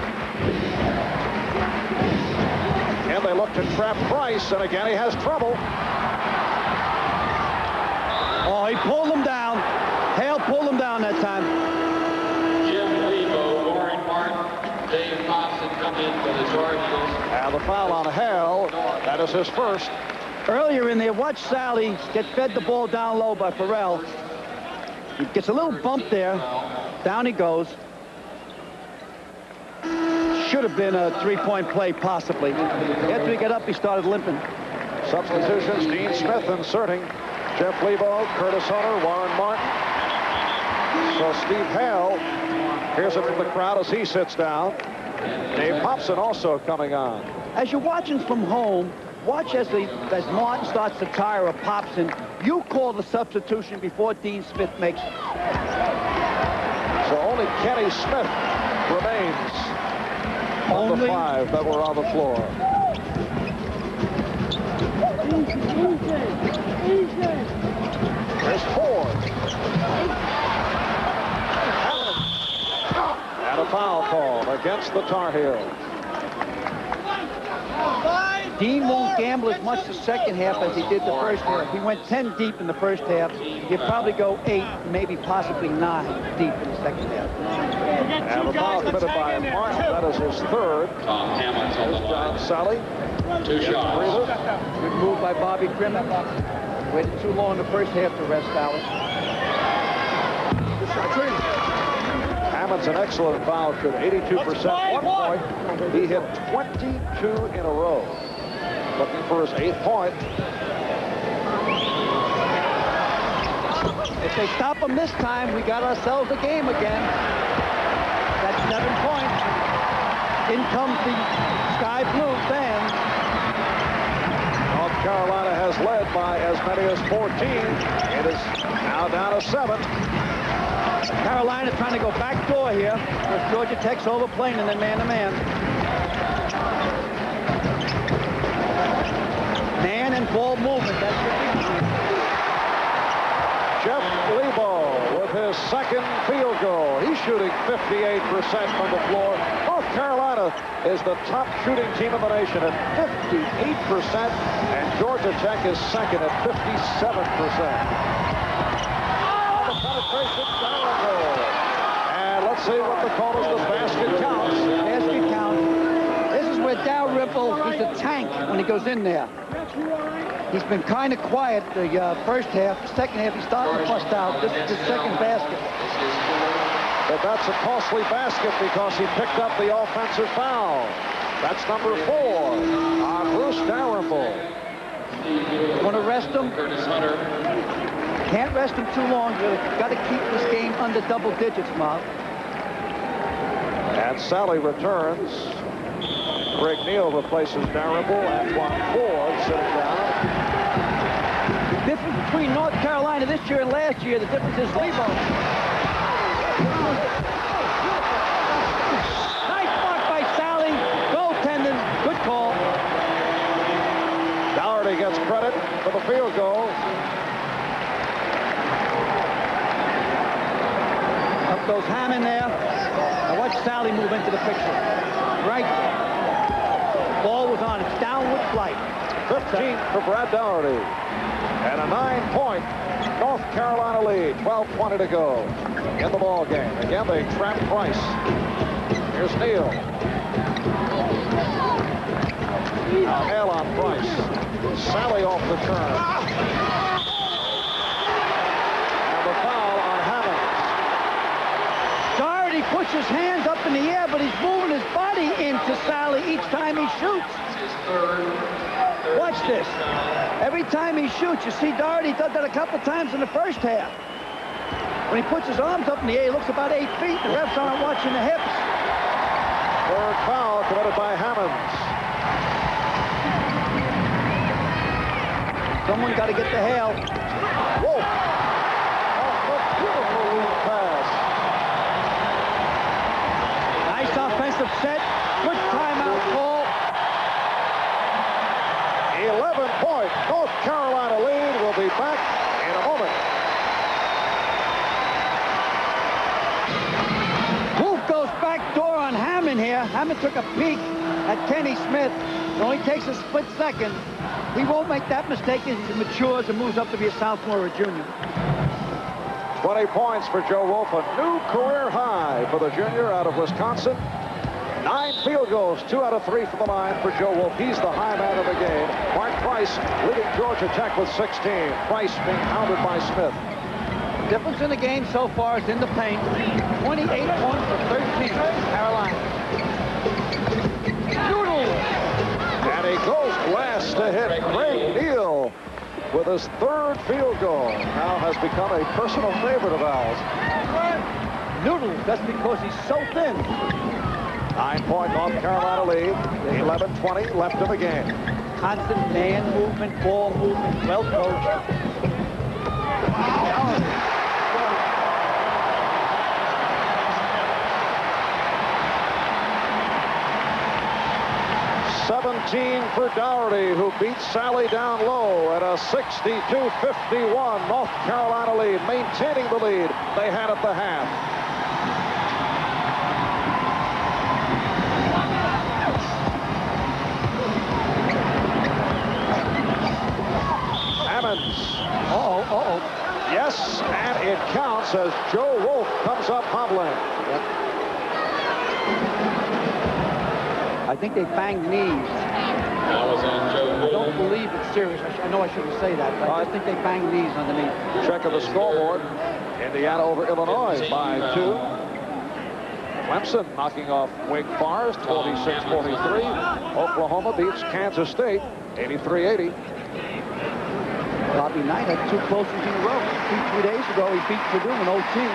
And they look to trap Price, and again he has trouble. Oh, he pulled him down. Hale pulled him down that time. Jim Lebo, Warren Martin, Dave Thompson come in for the Tar Heels. And the foul on Hale. That is his first. Earlier in there, watch Sally get fed the ball down low by Farrell. He gets a little bump there. Down he goes. Should have been a 3-point play, possibly. After he got up, he started limping. Substitutions, Dean Smith inserting Jeff Lebo, Curtis Hunter, Warren Martin. So Steve Hale hears it from the crowd as he sits down. Dave Hobson also coming on. As you're watching from home, watch as Martin starts to tire or pops in. You call the substitution before Dean Smith makes it. So only Kenny Smith remains on the 5 that were on the floor. There's Ford. And a foul call against the Tar Heels. Dean won't gamble as much the second half as he did the first half. He went 10 deep in the first half. He'll probably go 8, maybe possibly 9 deep in the second half. And the foul committed by Martin. That is his third. Tom Hamlin's on the line. Sally. 2 shots. Good move by Bobby Grimmett. Waited too long in the first half to rest Allen. Hammond's an excellent foul shoot. 82%. 1 point. He hit 22 in a row. Looking for his 8th point. If they stop him this time, we got ourselves a game again. That's 7 points. In comes the Sky Blue fans. North Carolina has led by as many as 14. It is now down to 7. Carolina trying to go back door here. Because Georgia Tech's overplaying and then man-to-man. Man and ball movement. That's what we do. Jeff Lebo with his second field goal. He's shooting 58% from the floor. North Carolina is the top shooting team in the nation at 58%, and Georgia Tech is second at 57%. The penetration down the goal. And let's see what the call is. The basket counts. Basket counts. This is where Dow Ripple, he's a tank when he goes in there. He's been kind of quiet the first half. The second half, he's starting to bust out. This is his second basket. But that's a costly basket because he picked up the offensive foul. That's number 4 on Bruce Dalrymple. Want to rest him? Can't rest him too long. You've got to keep this game under double digits, Mark. And Sally returns. Greg Neal replaces Dalrymple. Antoine Ford sitting down. The difference between North Carolina this year and last year, the difference is Lebo. Nice block by Sally. Goaltending. Good call. Dougherty gets credit for the field goal. Up goes Hammond there. Now watch Sally move into the picture. Right. Ball was on its downward flight. 15 for Brad Dougherty. And a 9-point North Carolina lead. 12:20 to go in the ball game. Again, they trap Price. Here's Neal. Hale on Price. Sally off the turn. And the foul on Hammond. Dougherty puts his hands up in the air, but he's moving his body into Sally each time he shoots. Watch this. Every time he shoots, you see Dougherty does that a couple times in the first half. When he puts his arms up in the air, he looks about 8 feet. The refs aren't watching the hips. Third foul committed by Hammonds. Someone got to get the Hale. Whoa. Oh, what beautiful lead pass. Nice offensive set. Good timeout call. 11-point North Carolina lead. We'll be back in a moment. Wolf goes back door on Hammond here. Hammond took a peek at Kenny Smith. It only takes a split second. He won't make that mistake as he matures and moves up to be a sophomore or a junior. 20 points for Joe Wolf, a new career high for the junior out of Wisconsin. 9 field goals, 2 out of 3 from the line for Joe Wolf. He's the high man of the game. Mark Price leading Georgia Tech with 16. Price being hounded by Smith. The difference in the game so far is in the paint. 28 points for 13 Carolina. Noodle. And he goes glass to hit Greg Neal with his 3rd field goal. Now has become a personal favorite of ours. Noodle, that's because he's so thin. 9-point North Carolina lead. 11:20 left in the game. Constant man movement, ball movement, well coached. 17 for Dougherty, who beat Sally down low at a 62-51 North Carolina lead, maintaining the lead they had at the half. Hits as Joe Wolf comes up hobbling. Yep. I think they banged knees. That was on Joe I Wolf. don't believe it's serious. I know I shouldn't say that, but I just think they banged knees underneath. Check of the scoreboard. Indiana over Illinois by 2. Clemson knocking off Wake Forest 46-43. Oklahoma beats Kansas State 83-80. Bobby Knight had 2 closings in a row. 2 days ago, he beat Purdue in OT.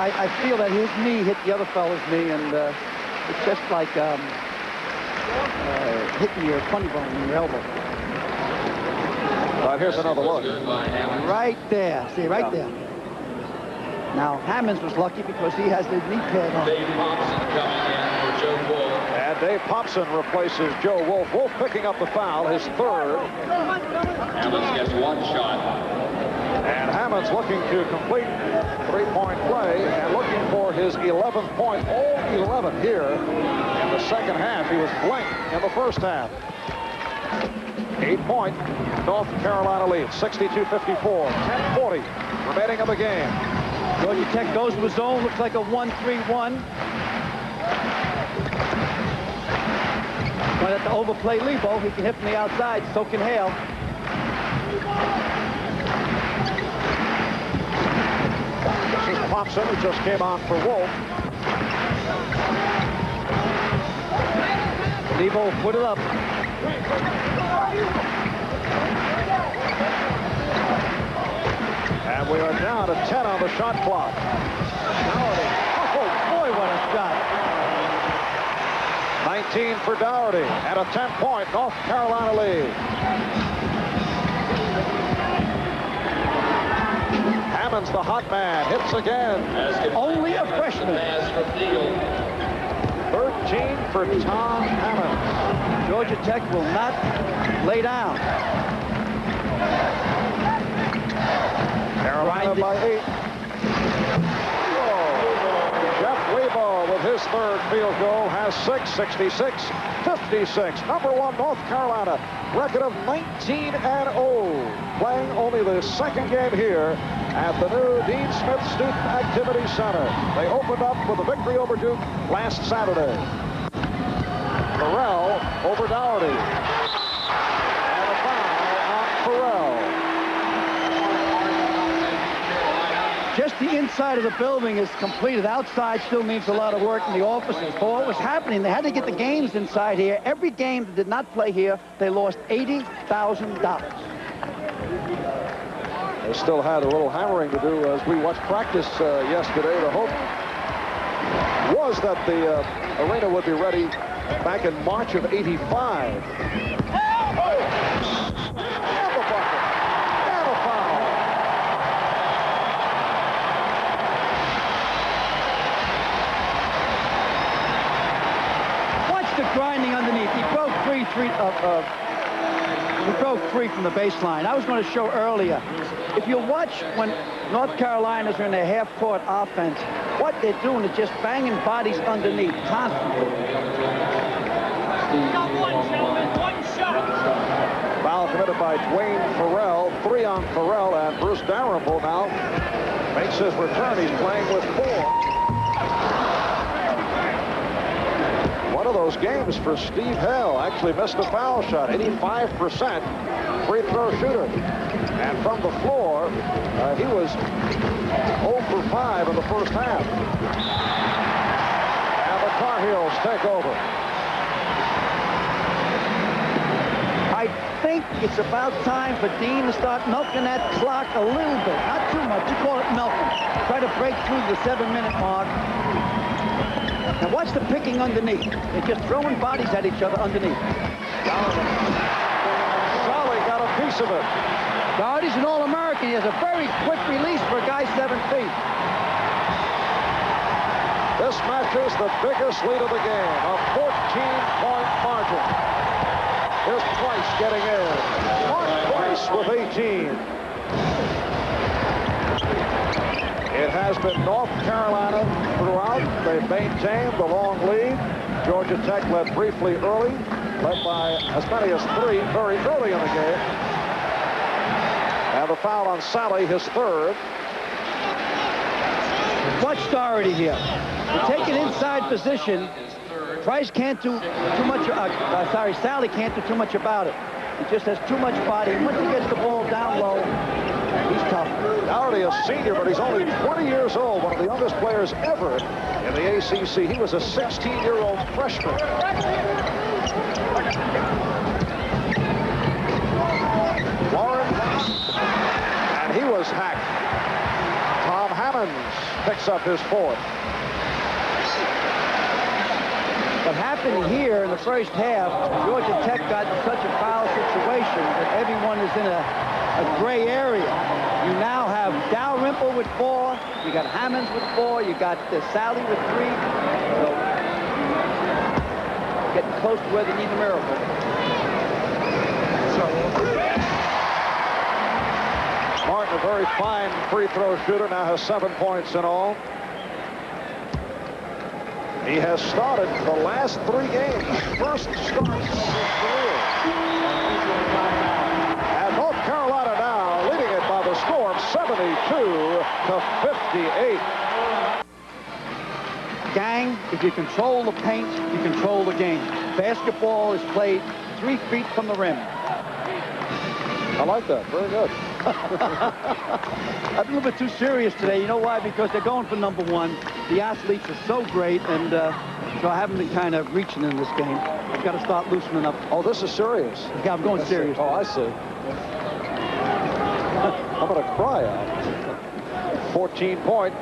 I feel that his knee hit the other fellow's knee, and it's just like hitting your funny bone in your elbow. All right, here's another look. Right there. See, right there. Now, Hammonds was lucky because he has the knee pad on. Dave Thompson coming in for Joe Wolf. And Dave Popson replaces Joe Wolf. Wolf picking up the foul, his 3rd. Hammonds gets 1 shot. And Hammonds looking to complete 3-point play and looking for his 11th point, all 11 here in the second half. He was blank in the first half. 8-point North Carolina lead, 62-54, 10:40 remaining of the game. Georgia Tech goes to a zone, looks like a 1-3-1. Might have to overplay Lebo. He can hit from the outside, so can Hale. This is Thompson, who just came on for Wolf. Lebo put it up. And we are down to 10 on the shot clock. Dougherty. Oh, boy, what a shot. 19 for Dougherty and a 10-point North Carolina lead. Hammonds, the hot man, hits again. Only a freshman. 13 for Tom Hammonds. Georgia Tech will not lay down. Carolina by 8. Whoa. Jeff Lebo with his 3rd field goal has 6, 66-56. Number 1 North Carolina, record of 19-0, playing only the 2nd game here at the new Dean Smith Student Activity Center. They opened up with a victory over Duke last Saturday. Farrell over Dougherty. And a foul on Farrell. Just the inside of the building is completed. Outside still needs a lot of work in the offices. But what was happening, they had to get the games inside here. Every game that did not play here, they lost $80,000. They still had a little hammering to do as we watched practice yesterday. The hope was that the arena would be ready back in March of '85. And the bucket. And a foul. Watch the grinding underneath. He broke free from the baseline. I was going to show earlier. If you watch when North Carolina's are in their half-court offense, what they're doing is just banging bodies underneath constantly. Foul committed by Dwayne Farrell. 3 on Farrell, and Bruce Dalrymple now makes his return. He's playing with 4. One of those games for Steve Hale. Actually missed a foul shot. 85% free throw shooter. And from the floor, he was 0 for 5 in the first half. And the Tar Heels take over. I think it's about time for Dean to start milking that clock a little bit. Not too much. You call it milking. Try to break through the 7-minute mark. And watch the picking underneath. They're just throwing bodies at each other underneath. Solly got a piece of it. Dougherty's an All-American. He has a very quick release for a guy 7 feet. This matches the biggest lead of the game, a 14-point margin. Here's Price getting in. Mark Price with 18. It has been North Carolina throughout. They've maintained the long lead. Georgia Tech led briefly early, led by as many as 3 very early in the game. And And the foul on Sally, his third. Watch Doherty here. To take an inside position, Price can't do too much. Sally can't do too much about it. He just has too much body. Once he gets the ball down low, he's tough. Doherty, a senior, but he's only 20 years old, one of the youngest players ever in the ACC. He was a 16-year-old freshman. Warren, and he was hacked. Tom Hammonds picks up his fourth. What happened here in the first half, Georgia Tech got in such a foul situation that everyone is in a gray area. You now have Dalrymple with 4, you got Hammonds with 4, you got Sally with 3. So, getting close to where they need a miracle. Martin, a very fine free throw shooter, now has 7 points in all. He has started the last 3 games, first starts of his career. And North Carolina now leading it by the score of 72-58. Gang, if you control the paint, you control the game. Basketball is played 3 feet from the rim. I like that. Very good. I'm a little bit too serious today. You know why? Because they're going for number 1. The athletes are so great, and so I haven't been kind of reaching in this game. I've got to start loosening up. Oh, this is serious. Yeah, I'm going serious. Oh, I see. I'm going to cry out. 14-point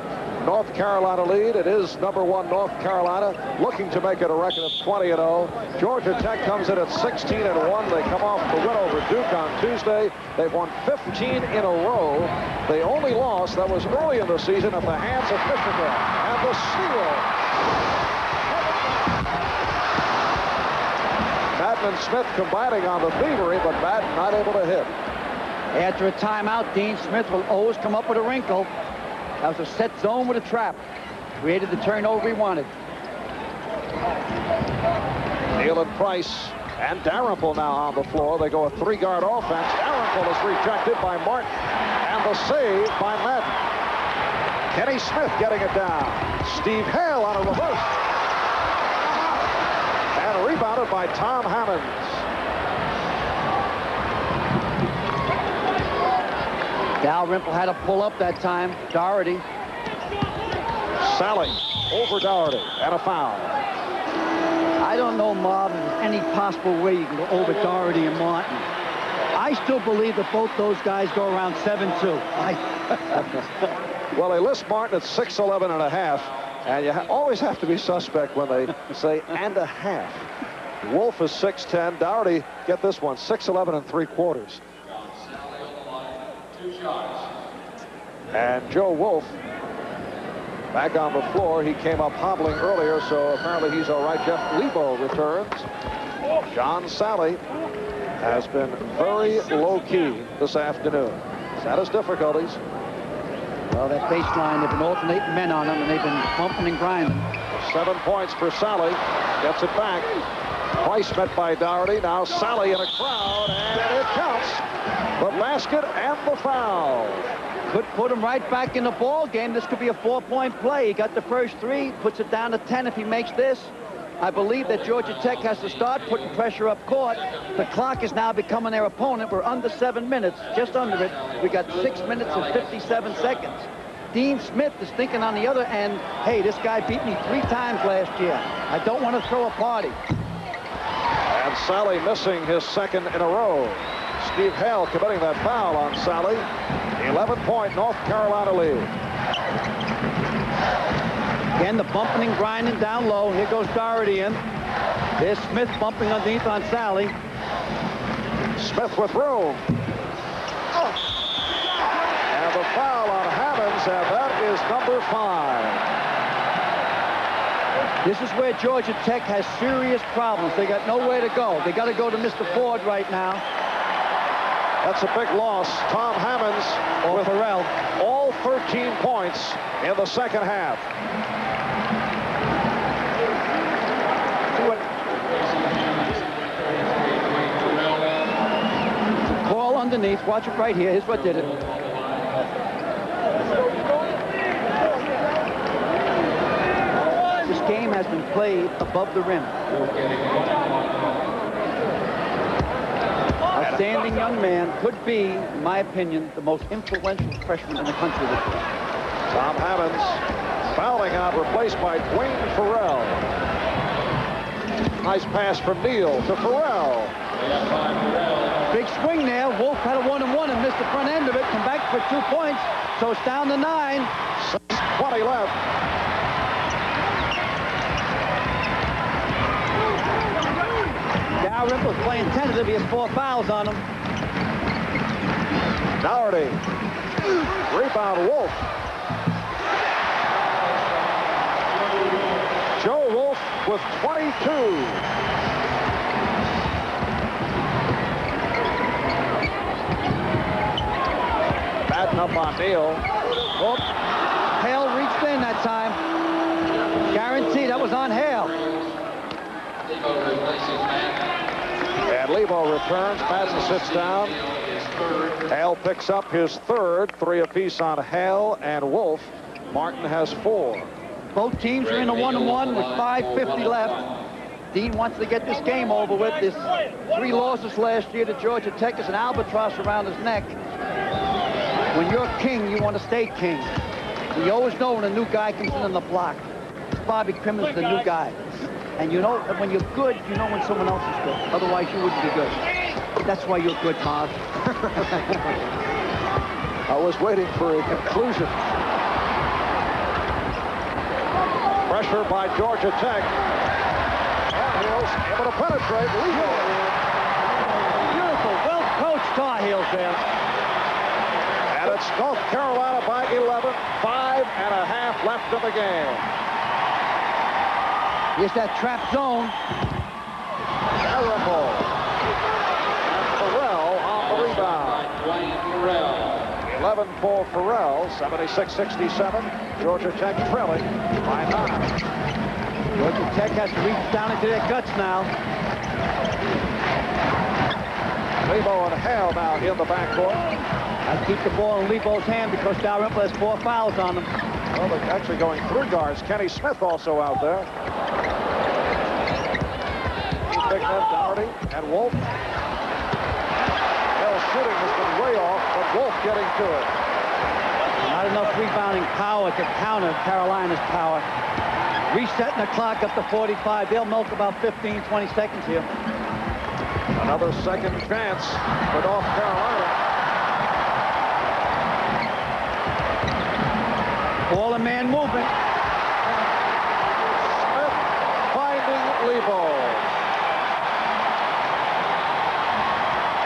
North Carolina lead. It is number 1 North Carolina, looking to make it a record of 20-0. Georgia Tech comes in at 16-1. They come off the win over Duke on Tuesday. They've won 15 in a row. The only loss that was early in the season at the hands of Michigan. And the steal. Madden and Smith combining on the thievery, but Madden not able to hit. After a timeout, Dean Smith will always come up with a wrinkle. That was a set zone with a trap. Created the turnover he wanted. Neal and Price and Dalrymple now on the floor. They go a 3-guard offense. Dalrymple is rejected by Martin, and the save by Madden. Kenny Smith getting it down. Steve Hale on a reverse. And rebounded by Tom Hammonds. Dalrymple had to pull up that time. Doherty. Sally over Doherty, and a foul. I don't know, Marv, if there's any possible way you can go over Doherty and Martin. I still believe that both those guys go around 7-2. Well, they list Martin at 6'11 and a half, and you always have to be suspect when they say and a half. Wolf is 6'10. Doherty, get this one, 6'11 and 3/4. And Joe Wolf back on the floor. He came up hobbling earlier, so apparently he's all right. Jeff Lebo returns. John Sally has been very low-key this afternoon. He's had his difficulties. Well, that baseline, they've been alternating men on him, and they've been bumping and grinding. 7 points for Sally. Gets it back. Price met by Doherty. Now Sally in a crowd, and it counts. The basket and the foul. Could put him right back in the ball game. This could be a 4-point play. He got the first 3, puts it down to 10 if he makes this. I believe that Georgia Tech has to start putting pressure up court. The clock is now becoming their opponent. We're under 7 minutes, just under it. We got 6 minutes and 57 seconds. Dean Smith is thinking on the other end, hey, this guy beat me 3 times last year. I don't want to throw a party. And Sally missing his 2nd in a row. Steve Hale committing that foul on Sally. 11-point North Carolina lead. Again, the bumping and grinding down low. Here goes Doherty in. There's Smith bumping underneath on Sally. Smith with room. And the foul on Hammonds, and that is number 5. This is where Georgia Tech has serious problems. They got nowhere to go. They got to go to Mr. Ford right now. That's a big loss. Tom Hammonds with Farrell. All 13 points in the second half. Call underneath. Watch it right here. Here's what did it. This game has been played above the rim. Outstanding young man. Could be, in my opinion, the most influential freshman in the country this year. Tom Hammonds fouling out, replaced by Dwayne Farrell. Nice pass from Neal to Farrell. Big swing there. Wolf had a 1-and-1 and missed the front end of it. Come back for 2 points. So it's down to 9. 6:20 left. Dalrymple's playing tentative. He has 4 fouls on him. Dougherty. Rebound, Wolf. Joe Wolf with 22. Batting up on Neal. Wolf. Hale reached in that time. Guaranteed. That was on Hale. And Lebo returns. Madsen sits down. Hale picks up his third. 3 apiece on Hale and Wolf. Martin has 4. Both teams are in a 1-and-1 with 5:50 left. Dean wants to get this game over with. This 3 losses last year to Georgia Tech is an albatross around his neck. When you're king, you want to stay king. You always know when a new guy comes in on the block. Bobby Crimmon's the new guy. And you know when you're good, you know when someone else is good. Otherwise, you wouldn't be good. That's why you're good, Marv. I was waiting for a conclusion. Pressure by Georgia Tech. Tar Heels able to penetrate. Lebo. Beautiful, well-coached Tar Heels there. And it's North Carolina by 11. 5.5 left in the game. Here's that trap zone. Dalrymple. And Farrell on the rebound. 11 for Farrell. 76-67. Georgia Tech trailing by 9. Georgia Tech has to reach down into their guts now. Lebo and Hale now in the backcourt. I'll keep the ball in Lebo's hand because Dalrymple has 4 fouls on him. Well, they're actually going 3 guards. Kenny Smith also out there. He's picking up Dougherty and Wolf. Hale shooting has been way off, but Wolf getting to it. Not enough rebounding power to counter Carolina's power. Resetting the clock up to 45. They'll milk about 15, 20 seconds here. Another second chance for North Carolina. Ball and man movement. Smith finding Lebo.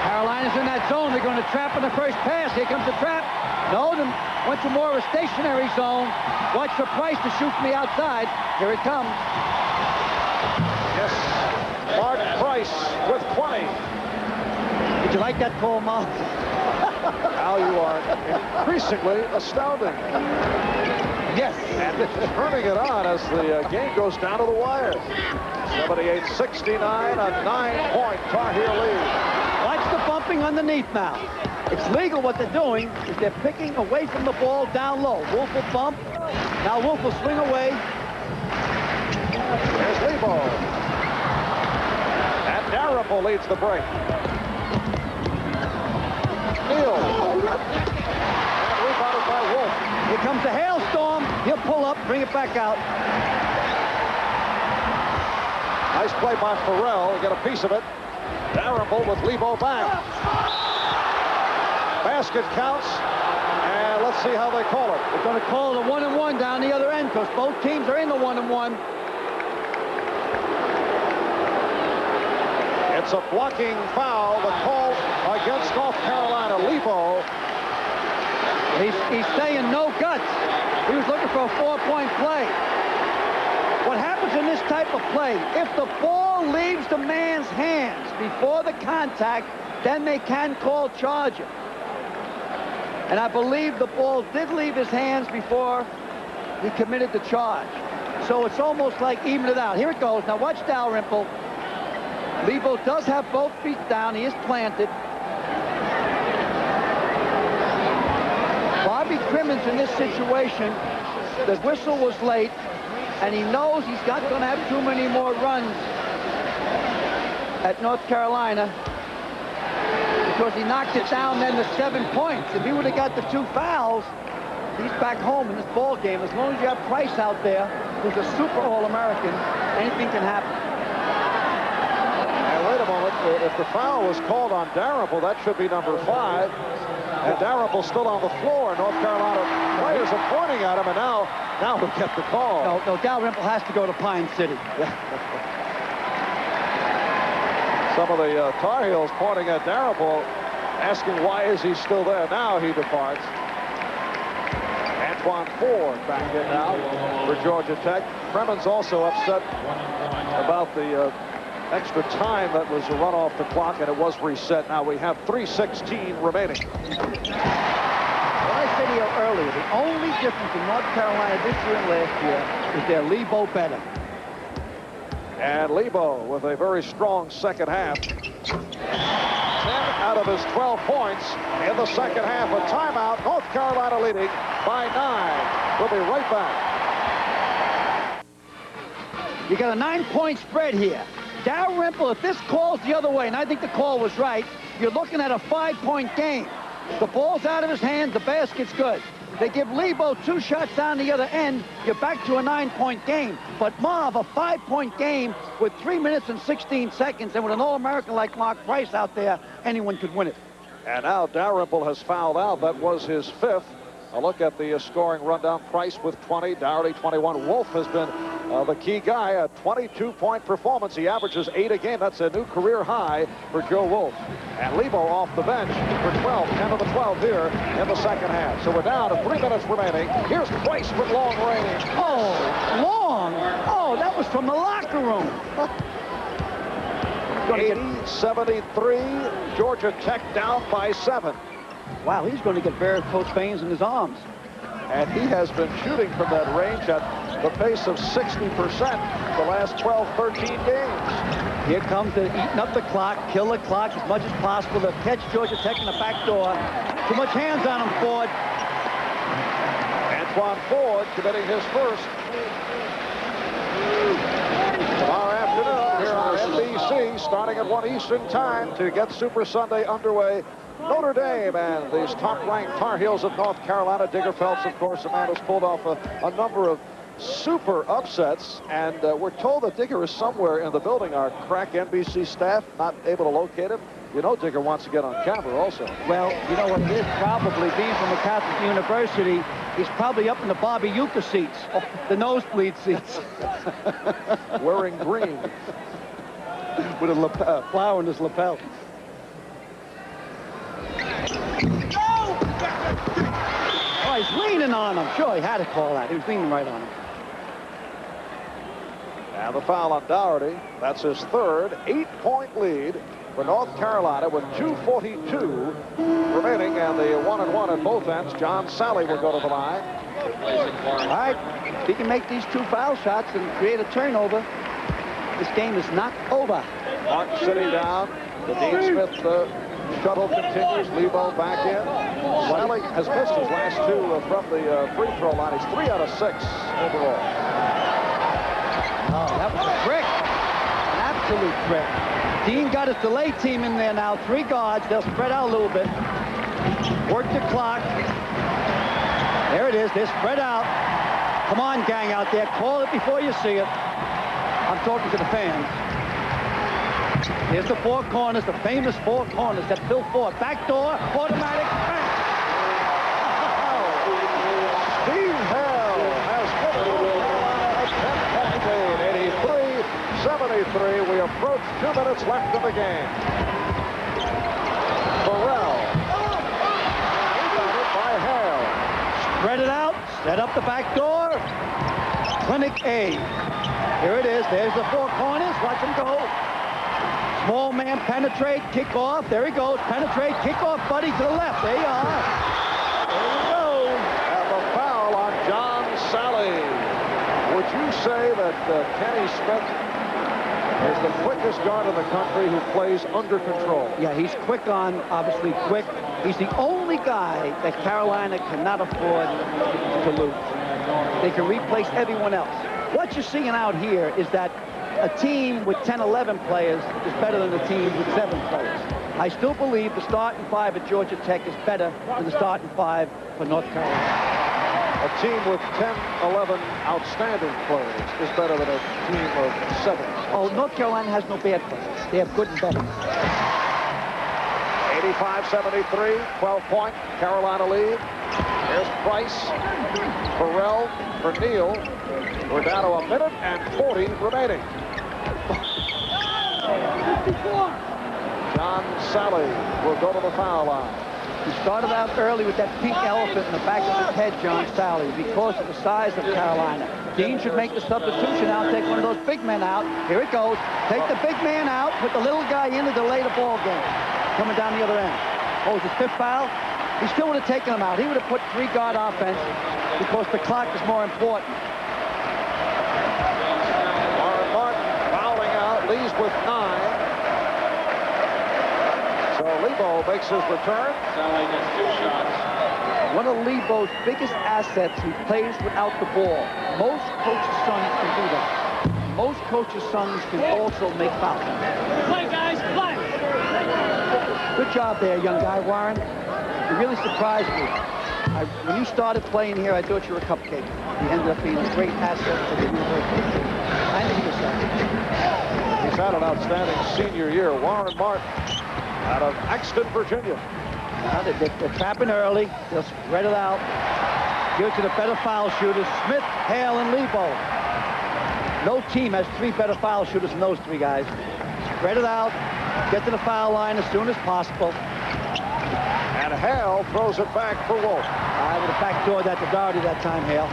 Carolina's in that zone. They're going to trap in the first pass. Here comes the trap. No, then went to more of a stationary zone. Watch for Price to shoot from the outside. Here it comes. Yes, Mark Price with 20. Did you like that call, Mark? Now you are increasingly astounding. Yes. And turning it on as the game goes down to the wire. 78-69, a 9-point Tar Heel lead. Watch the bumping underneath now. It's legal what they're doing is they're picking away from the ball down low. Wolf will bump. Now Wolf will swing away. There's Lebo. And Dalrymple leads the break. Neal. And rebounded by Wolf. Here comes the hailstorm. He'll pull up, bring it back out. Nice play by Farrell. Get a piece of it. Dalrymple with Lebo back. Basket counts. And let's see how they call it. They're going to call it a 1-and-1 down the other end because both teams are in the 1-and-1. It's a blocking foul. The call against North Carolina. Lebo. He's saying no guts. He was looking for a 4-point play. What happens in this type of play, if the ball leaves the man's hands before the contact, then they can call charging. And I believe the ball did leave his hands before he committed the charge. So it's almost like even it out. Here it goes. Now watch Dalrymple. Lebo does have both feet down. He is planted. Clemens in this situation, the whistle was late, and he knows he's not going to have too many more runs at North Carolina because he knocked it down then to 7 points. If he would have got the 2 fouls, he's back home in this ball game. As long as you have Price out there, who's a super All-American, anything can happen. And wait a moment, if the foul was called on Dalrymple, that should be number 5. And Dalrymple's still on the floor. North Carolina players are pointing at him, and now he'll get the call. No, Dalrymple has to go to Pine City. Some of the Tar Heels pointing at Dalrymple, asking why is he still there. Now he departs. Antoine Ford back in now for Georgia Tech. Clemens also upset about the extra time that was run off the clock, and it was reset. Now we have 3:16 remaining. What I said here earlier, the only difference in North Carolina this year and last year is their Lebo better. And Lebo with a very strong second half. 10 out of his 12 points in the second half. A timeout. North Carolina leading by 9. We'll be right back. You got a 9-point spread here. Dalrymple, if this call's the other way, and I think the call was right, you're looking at a 5-point game. The ball's out of his hand, the basket's good. They give Lebo 2 shots down the other end, you're back to a 9-point game. But Marv, a 5-point game with 3 minutes and 16 seconds, and with an All-American like Mark Price out there, anyone could win it. And now Dalrymple has fouled out. That was his 5th. A look at the scoring rundown. Price with 20, Dougherty 21. Wolf has been the key guy, a 22-point performance. He averages 8 a game. That's a new career high for Joe Wolf. And Lebo off the bench for 12, 10 of the 12 here in the second half. So we're down to 3 minutes remaining. Here's Price with long range. Oh, long. Oh, that was from the locker room. 80-73. Georgia Tech down by 7. Wow, he's going to get varicose veins in his arms. And he has been shooting from that range at the pace of 60% the last 12, 13 games. Here comes the eating up the clock, kill the clock as much as possible. They'll catch Georgia Tech in the back door. Too much hands on him, Ford. Antoine Ford committing his first. Tomorrow afternoon here on NBC, starting at 1 Eastern time to get Super Sunday underway. Notre Dame and these top-ranked Tar Heels of North Carolina. Digger Phelps, of course, a man who's pulled off a number of super upsets. And we're told that Digger is somewhere in the building. Our crack NBC staff not able to locate him. You know Digger wants to get on camera also. Well, you know what it is? Probably being from a Catholic university, he's probably up in the Bobby Uecker seats, the nosebleed seats. Wearing green. With a flower in his lapel. Oh, he's leaning on him. Sure, he had to call that. He was leaning right on him. And the foul on Dougherty. That's his 3rd. 8-point lead for North Carolina with 2:42 remaining, and the 1-and-1 at both ends. John Sally will go to the line. All right, if he can make these 2 foul shots and create a turnover, this game is not over. Martin sitting down. The Dean Smith shuttle continues. Lebo back in. Sally has missed his last 2 from the free throw line. He's 3 out of 6 overall. Oh, that was a trick. An absolute trick. Dean got his delay team in there now. 3 guards. They'll spread out a little bit. Work the clock. There it is. They're spread out. Come on, gang out there. Call it before you see it. I'm talking to the fans. Here's the 4 corners, the famous 4 corners that Phil Ford. Back door, automatic. Steve Hell has given a 10-point lead. 83-73. We approach 2 minutes left in the game. Burrell. Rebounded by Hale. Spread it out. Set up the back door. Clinic A. Here it is. There's the 4 corners. Watch him go. Small man penetrate, kick off. There he goes. Penetrate, kick off, buddy, to the left. There you are. There you go. And the foul on John Sally. Would you say that Kenny Smith is the quickest guard in the country who plays under control? Yeah, he's quick on, obviously quick. He's the only guy that Carolina cannot afford to lose. They can replace everyone else. What you're seeing out here is that a team with 10, 11 players is better than a team with 7 players. I still believe the starting 5 at Georgia Tech is better than the starting 5 for North Carolina. A team with 10, 11 outstanding players is better than a team of 7. Oh, North Carolina has no bad players. They have good and better. 85-73, 12-point Carolina lead. Here's Price, Burrell, for Neal. We're down to 1 minute and 40 remaining. John Sally will go to the foul line. He started out early with that pink elephant in the back of his head, John Sally, because of the size of Carolina. Dean should make the substitution now, take one of those big men out. Here it goes. Take the big man out, put the little guy in to delay the ball game. Coming down the other end. Oh, is his 5th foul? He still would have taken him out. He would have put 3-guard offense because the clock is more important. Warren Martin fouling out, leads with 9. So Lebo makes his return. Sally gets 2 shots. One of Lebo's biggest assets, he plays without the ball. Most coaches' sons can do that. Most coaches' sons can also make fouls. Play, guys, play! Good job there, young guy, Warren. You really surprised me. When you started playing here, I thought you were a cupcake. You ended up being a great asset for the university. I knew yourself. He's had an outstanding senior year. Warren Martin out of Exton, Virginia. Now they're trapping early. They'll spread it out. Give it to the better foul shooters, Smith, Hale, and Lebo. No team has 3 better foul shooters than those 3 guys. Spread it out. Get to the foul line as soon as possible. And Hale throws it back for Wolf. I would have backdoored that to Doherty that time, Hale.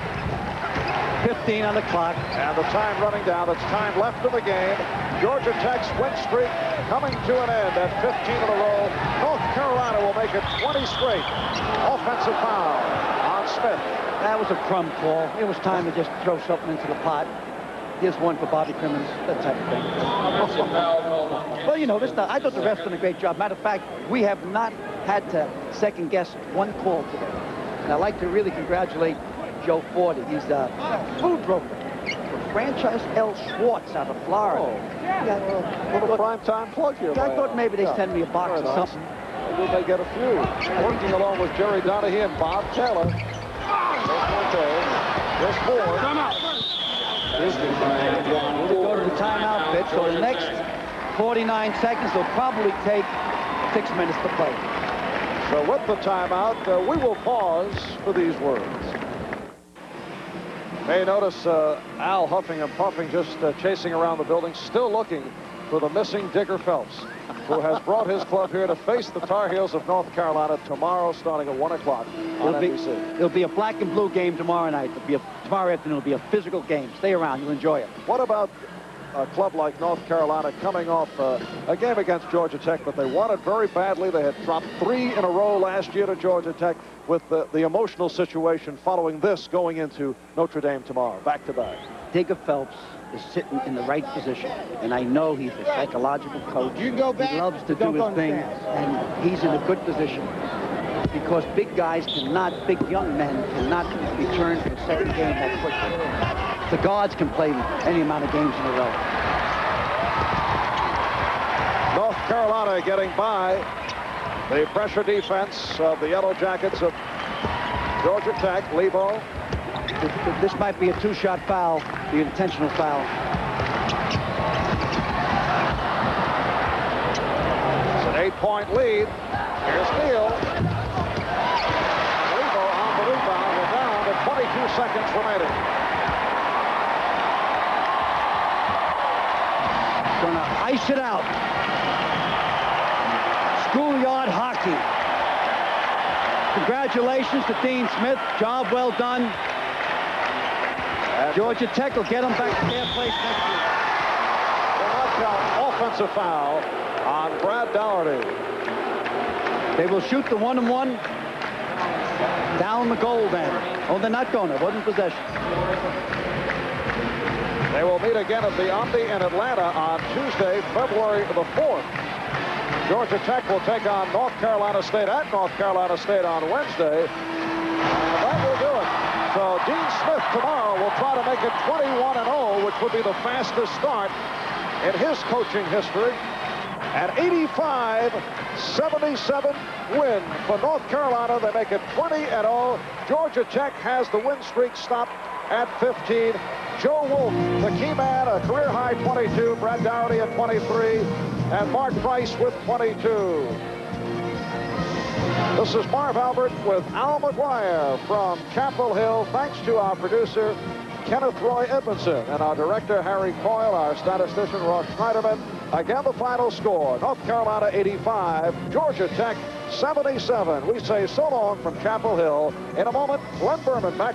15 on the clock. And the time running down. It's time left in the game. Georgia Tech's win streak coming to an end at 15 in a row. North Carolina will make it 20 straight. Offensive foul on Smith. That was a crumb call. It was time to just throw something into the pot. Here's one for Bobby Crimmins, that type of thing. Well, you know, I thought the refs done a great job. Matter of fact, we have not had to second-guess one call today. And I'd like to really congratulate Joe Forty. He's a food broker for Franchise L. Schwartz out of Florida. Oh, little primetime plug here. I thought maybe they send me a box or something. Maybe they get a few. Working along with Jerry Donahue and Bob Taylor. There's 4. Come out. We'll go to the timeout bit, so the next 49 seconds will probably take 6 minutes to play. So with the timeout, we will pause for these words. Hey, notice Al huffing and puffing, just chasing around the building, still looking for the missing Digger Phelps, who has brought his club here to face the Tar Heels of North Carolina tomorrow starting at 1 o'clock on NBC. It'll be a black and blue game tomorrow night. Tomorrow afternoon. It'll be a physical game. Stay around. You'll enjoy it. What about a club like North Carolina coming off a game against Georgia Tech, but they won it very badly. They had dropped 3 in a row last year to Georgia Tech with the emotional situation following this going into Notre Dame tomorrow, back-to-back. Digger Phelps is sitting in the right position, and I know he's a psychological coach. You can go back. He loves to do his thing, and he's in a good position because big young men cannot return for the second game that quickly. The guards can play any amount of games in a row. North Carolina getting by the pressure defense of the Yellow Jackets of Georgia Tech. Lebo. This might be a 2-shot foul, the intentional foul. It's an 8-point lead. Here's Neal. Lebo on the rebound. We're down to 22 seconds remaining. Gonna ice it out. Schoolyard hockey. Congratulations to Dean Smith. Job well done. Georgia Tech will get them back to their place next year. Will not count offensive foul on Brad Doherty. They will shoot the 1-and-1 down the goal then. Oh, they're not going. It wasn't possession. They will meet again at the Omni in Atlanta on Tuesday, February the 4th. Georgia Tech will take on North Carolina State at North Carolina State on Wednesday. And that will do it. So Dean Smith tomorrow will try to make it 21-0, which would be the fastest start in his coaching history. An 85-77 win for North Carolina. They make it 20-0. Georgia Tech has the win streak stopped at 15. Joe Wolf, the key man, a career-high 22. Brad Dougherty at 23. And Mark Price with 22. This is Marv Albert with Al McGuire from Chapel Hill. Thanks to our producer, Kenneth Roy Edmondson, and our director, Harry Coyle, our statistician, Ross Schneiderman. Again, the final score, North Carolina 85, Georgia Tech 77. We say so long from Chapel Hill. In a moment, Glenn Berman back.